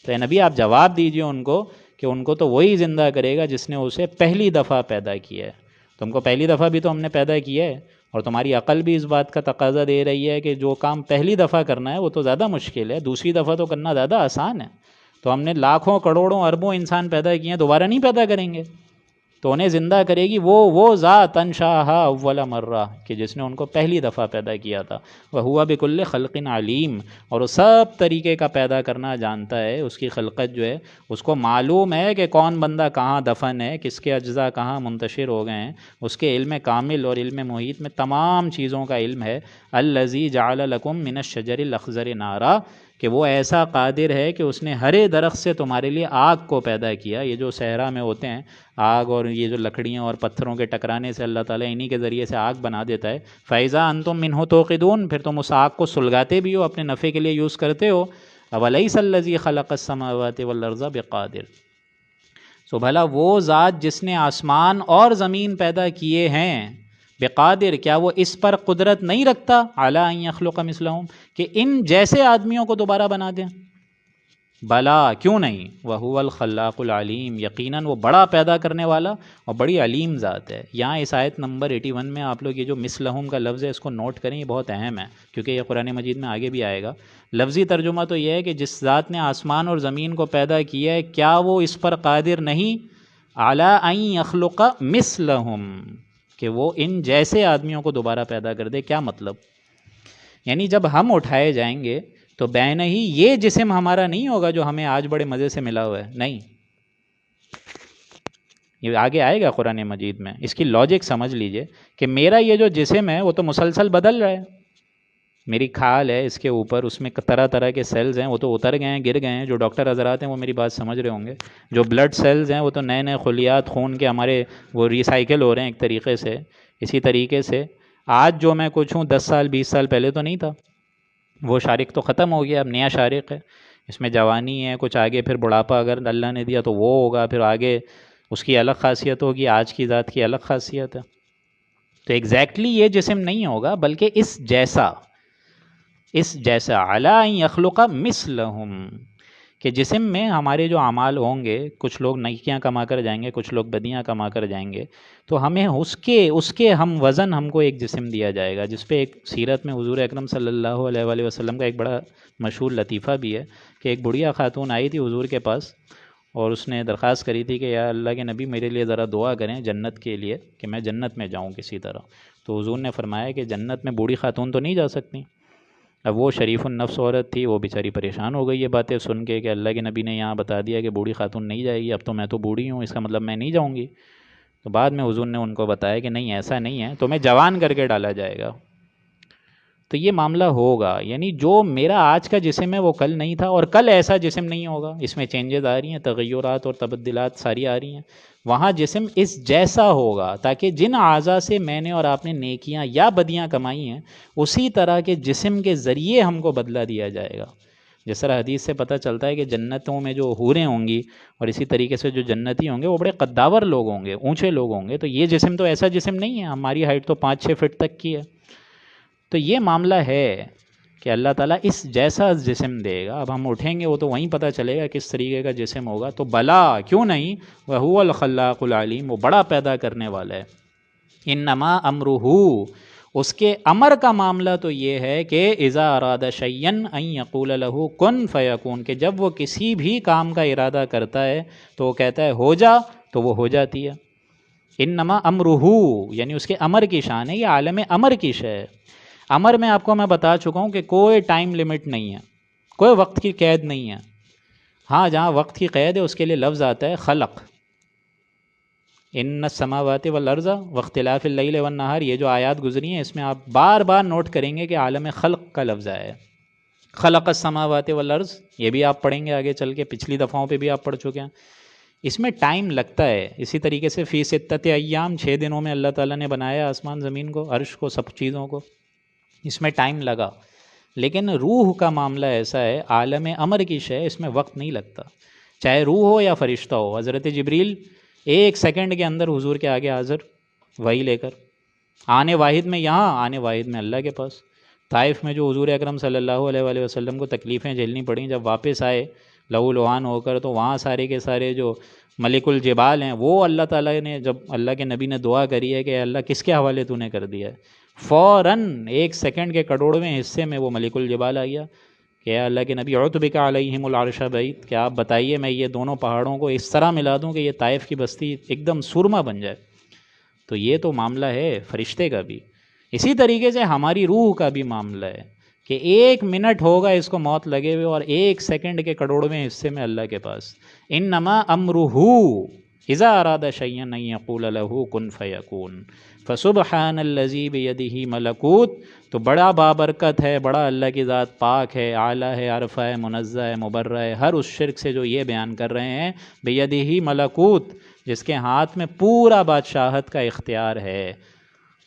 تو اے نبی آپ جواب دیجئے ان کو کہ ان کو تو وہی زندہ کرے گا جس نے اسے پہلی دفعہ پیدا کیا ہے، تم کو پہلی دفعہ بھی تو ہم نے پیدا کیا ہے، اور تمہاری عقل بھی اس بات کا تقاضا دے رہی ہے کہ جو کام پہلی دفعہ کرنا ہے وہ تو زیادہ مشکل ہے، دوسری دفعہ تو کرنا زیادہ آسان ہے، تو ہم نے لاکھوں کروڑوں اربوں انسان پیدا کیے ہیں، دوبارہ نہیں پیدا کریں گے، تو انہیں زندہ کرے گی وہ ذات انشاہا اول مرہ، کہ جس نے ان کو پہلی دفعہ پیدا کیا تھا، وہو بکل خلق علیم، اور وہ سب طریقے کا پیدا کرنا جانتا ہے، اس کی خلقت جو ہے اس کو معلوم ہے کہ کون بندہ کہاں دفن ہے، کس کے اجزاء کہاں منتشر ہو گئے ہیں، اس کے علم کامل اور علم محیط میں تمام چیزوں کا علم ہے۔ الذی جعل لکم من الشجر الاخضر نارا، کہ وہ ایسا قادر ہے کہ اس نے ہرے درخت سے تمہارے لیے آگ کو پیدا کیا، یہ جو صحرا میں ہوتے ہیں آگ، اور یہ جو لکڑیاں اور پتھروں کے ٹکرانے سے اللہ تعالیٰ انہی کے ذریعے سے آگ بنا دیتا ہے۔ فَإِذَا أَنْتُم مِّنْهُ تُوقِدُونَ، پھر تم اس آگ کو سلگاتے بھی ہو، اپنے نفع کے لیے یوز کرتے ہو۔ أَوَلَيْسَ الَّذِي خَلَقَ السَّمَاوَاتِ وَالْأَرْضَ بِقَادِرٍ، سو بھلا وہ ذات جس نے آسمان اور زمین پیدا کیے ہیں، بقادر، کیا وہ اس پر قدرت نہیں رکھتا، علی ان یخلق مثلہم، کہ ان جیسے آدمیوں کو دوبارہ بنا دیں؟ بلا، کیوں نہیں، وہو الخلاق العلیم، یقیناً وہ بڑا پیدا کرنے والا اور بڑی علیم ذات ہے۔ یہاں اس آیت نمبر 81 میں آپ لوگ یہ جو مثلہم کا لفظ ہے اس کو نوٹ کریں، یہ بہت اہم ہے کیونکہ یہ قرآن مجید میں آگے بھی آئے گا۔ لفظی ترجمہ تو یہ ہے کہ جس ذات نے آسمان اور زمین کو پیدا کیا ہے، کیا وہ اس پر قادر نہیں، علی ان یخلق مثلہم، کہ وہ ان جیسے آدمیوں کو دوبارہ پیدا کر دے۔ کیا مطلب؟ یعنی جب ہم اٹھائے جائیں گے تو بین ہی یہ جسم ہمارا نہیں ہوگا جو ہمیں آج بڑے مزے سے ملا ہوا ہے، نہیں، یہ آگے آئے گا قرآن مجید میں۔ اس کی لاجک سمجھ لیجئے کہ میرا یہ جو جسم ہے وہ تو مسلسل بدل رہا ہے، میری کھال ہے اس کے اوپر، اس میں طرح طرح کے سیلز ہیں، وہ تو اتر گئے ہیں، گر گئے ہیں، جو ڈاکٹر حضرات ہیں وہ میری بات سمجھ رہے ہوں گے، جو بلڈ سیلز ہیں وہ تو نئے نئے خلیات خون کے ہمارے وہ ریسائیکل ہو رہے ہیں ایک طریقے سے۔ اسی طریقے سے آج جو میں کچھ ہوں 10 سال 20 سال پہلے تو نہیں تھا، وہ شارق تو ختم ہو گیا، اب نیا شارق ہے، اس میں جوانی ہے، کچھ آگے پھر بڑھاپا اگر اللہ نے دیا تو وہ ہوگا، پھر آگے اس کی الگ خاصیت ہوگی، آج کی ذات کی الگ خاصیت ہے۔ تو ایگزیکٹلی یہ جسم نہیں ہوگا بلکہ اس جیسا علی ان یخلق مثلہم، کہ جسم میں ہمارے جو اعمال ہوں گے، کچھ لوگ نیکیاں کما کر جائیں گے، کچھ لوگ بدیاں کما کر جائیں گے، تو ہمیں اس کے ہم وزن ہم کو ایک جسم دیا جائے گا، جس پہ ایک سیرت میں حضور اکرم صلی اللہ علیہ وآلہ وسلم کا ایک بڑا مشہور لطیفہ بھی ہے کہ ایک بڑھیا خاتون آئی تھی حضور کے پاس اور اس نے درخواست کری تھی کہ یا اللہ کے نبی میرے لیے ذرا دعا کریں جنت کے لیے کہ میں جنت میں جاؤں کسی طرح۔ تو حضور نے فرمایا کہ جنت میں بوڑھی خاتون تو نہیں جا سکتی۔ اب وہ شریف النفس عورت تھی، وہ بیچاری پریشان ہو گئی یہ باتیں سن کے کہ اللہ کے نبی نے یہاں بتا دیا کہ بوڑھی خاتون نہیں جائے گی، اب تو میں تو بوڑھی ہوں، اس کا مطلب میں نہیں جاؤں گی۔ تو بعد میں حضور نے ان کو بتایا کہ نہیں ایسا نہیں ہے، تمہیں جوان کر کے ڈالا جائے گا۔ تو یہ معاملہ ہوگا، یعنی جو میرا آج کا جسم ہے وہ کل نہیں تھا، اور کل ایسا جسم نہیں ہوگا، اس میں چینجز آ رہی ہیں، تغیرات اور تبدلات ساری آ رہی ہیں۔ وہاں جسم اس جیسا ہوگا تاکہ جن اعضاء سے میں نے اور آپ نے نیکیاں یا بدیاں کمائی ہیں اسی طرح کے جسم کے ذریعے ہم کو بدلہ دیا جائے گا۔ جس طرح حدیث سے پتہ چلتا ہے کہ جنتوں میں جو حوریں ہوں گی اور اسی طریقے سے جو جنتی ہوں گے وہ بڑے قداور لوگ ہوں گے، اونچے لوگ ہوں گے، تو یہ جسم تو ایسا جسم نہیں ہے، ہماری ہائٹ تو 5-6 فٹ تک کی ہے۔ تو یہ معاملہ ہے کہ اللہ تعالیٰ اس جیسا جسم دے گا۔ اب ہم اٹھیں گے وہ تو وہیں پتہ چلے گا کس طریقے کا جسم ہوگا۔ تو بلا، کیوں نہیں، وہو الخلاق العلیم، وہ بڑا پیدا کرنے والا ہے۔ انما امرہ، اس کے امر کا معاملہ تو یہ ہے کہ اذا اراد شیئا ان یقول لہ کن فیکون، کہ جب وہ کسی بھی کام کا ارادہ کرتا ہے تو وہ کہتا ہے ہو جا تو وہ ہو جاتی ہے۔ انما امرہ، یعنی اس کے امر کی شان ہے، یہ عالم امر کی شے ہے۔ امر میں آپ کو میں بتا چکا ہوں کہ کوئی ٹائم لیمٹ نہیں ہے، کوئی وقت کی قید نہیں ہے۔ ہاں جہاں وقت کی قید ہے اس کے لیے لفظ آتا ہے خلق، ان السماوات والارض واختلاف اللیل والنہار، یہ جو آیات گزری ہیں اس میں آپ بار بار نوٹ کریں گے کہ عالم خلق کا لفظ آیا ہے۔ خلق السماوات والارض، یہ بھی آپ پڑھیں گے آگے چل کے، پچھلی دفعوں پہ بھی آپ پڑھ چکے ہیں۔ اس میں ٹائم لگتا ہے، اسی طریقے سے فی ستۃ ایام، 6 دنوں میں اللہ تعالیٰ نے بنایا آسمان زمین کو، عرش کو، سب چیزوں کو، اس میں ٹائم لگا۔ لیکن روح کا معاملہ ایسا ہے، عالم امر کی شے، اس میں وقت نہیں لگتا، چاہے روح ہو یا فرشتہ ہو۔ حضرت جبریل 1 سیکنڈ کے اندر حضور کے آگے حاضر، وہی لے کر آنے واحد میں یہاں، آنے واحد میں اللہ کے پاس۔ طائف میں جو حضور اکرم صلی اللہ علیہ وآلہ وسلم کو تکلیفیں جھیلنی پڑیں، جب واپس آئے لہو لہان ہو کر، تو وہاں سارے کے سارے جو ملک الجبال ہیں وہ اللہ تعالیٰ نے، جب اللہ کے نبی نے دعا کری ہے کہ اللہ کس کے حوالے تو نے کر دیا ہے، فوراً 1 سیکنڈ کے کروڑویں حصے میں وہ ملک الجبال آ گیا کہ اے اللہ کے نبی عتبک علیہم العرش بعید، کہ آپ بتائیے میں یہ دونوں پہاڑوں کو اس طرح ملا دوں کہ یہ طائف کی بستی ایک دم سرما بن جائے۔ تو یہ تو معاملہ ہے فرشتے کا بھی، اسی طریقے سے ہماری روح کا بھی معاملہ ہے کہ 1 منٹ ہوگا اس کو موت لگے ہوئے، اور 1 سیکنڈ کے کروڑویں حصے میں اللہ کے پاس۔ انما امرہ اذا اراد شیئا ان یقول لہ کن فیکون، فسبحان الذی بیدہ ملکوت، تو بڑا بابرکت ہے، بڑا اللہ کی ذات، پاک ہے، اعلیٰ ہے، عرفہ ہے، منزہ ہے، مبرہ ہے ہر اس شرک سے جو یہ بیان کر رہے ہیں۔ بیدہ ملکوت، جس کے ہاتھ میں پورا بادشاہت کا اختیار ہے،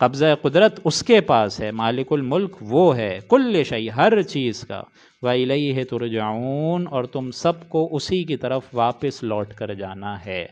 قبضہ قدرت اس کے پاس ہے، مالک الملک وہ ہے، کل شیء، ہر چیز کا، وَإِلَيْهِ تُرْجَعُونَ، اور تم سب کو اسی کی طرف واپس لوٹ کر جانا ہے۔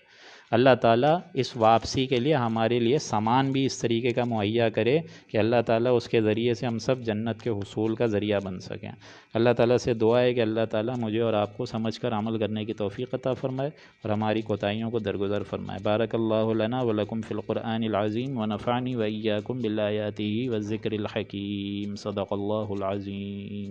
اللہ تعالیٰ اس واپسی کے لیے ہمارے لیے سامان بھی اس طریقے کا مہیا کرے کہ اللہ تعالیٰ اس کے ذریعے سے ہم سب جنت کے حصول کا ذریعہ بن سکیں۔ اللہ تعالیٰ سے دعا ہے کہ اللہ تعالیٰ مجھے اور آپ کو سمجھ کر عمل کرنے کی توفیق عطا فرمائے اور ہماری کوتاہیوں کو درگزر فرمائے۔ بارک اللہ لنا ولکم فی القرآن العظیم ونفعنی وإیاکم بالآیاتہ والذکر الحکیم۔ صدق اللہ العظیم۔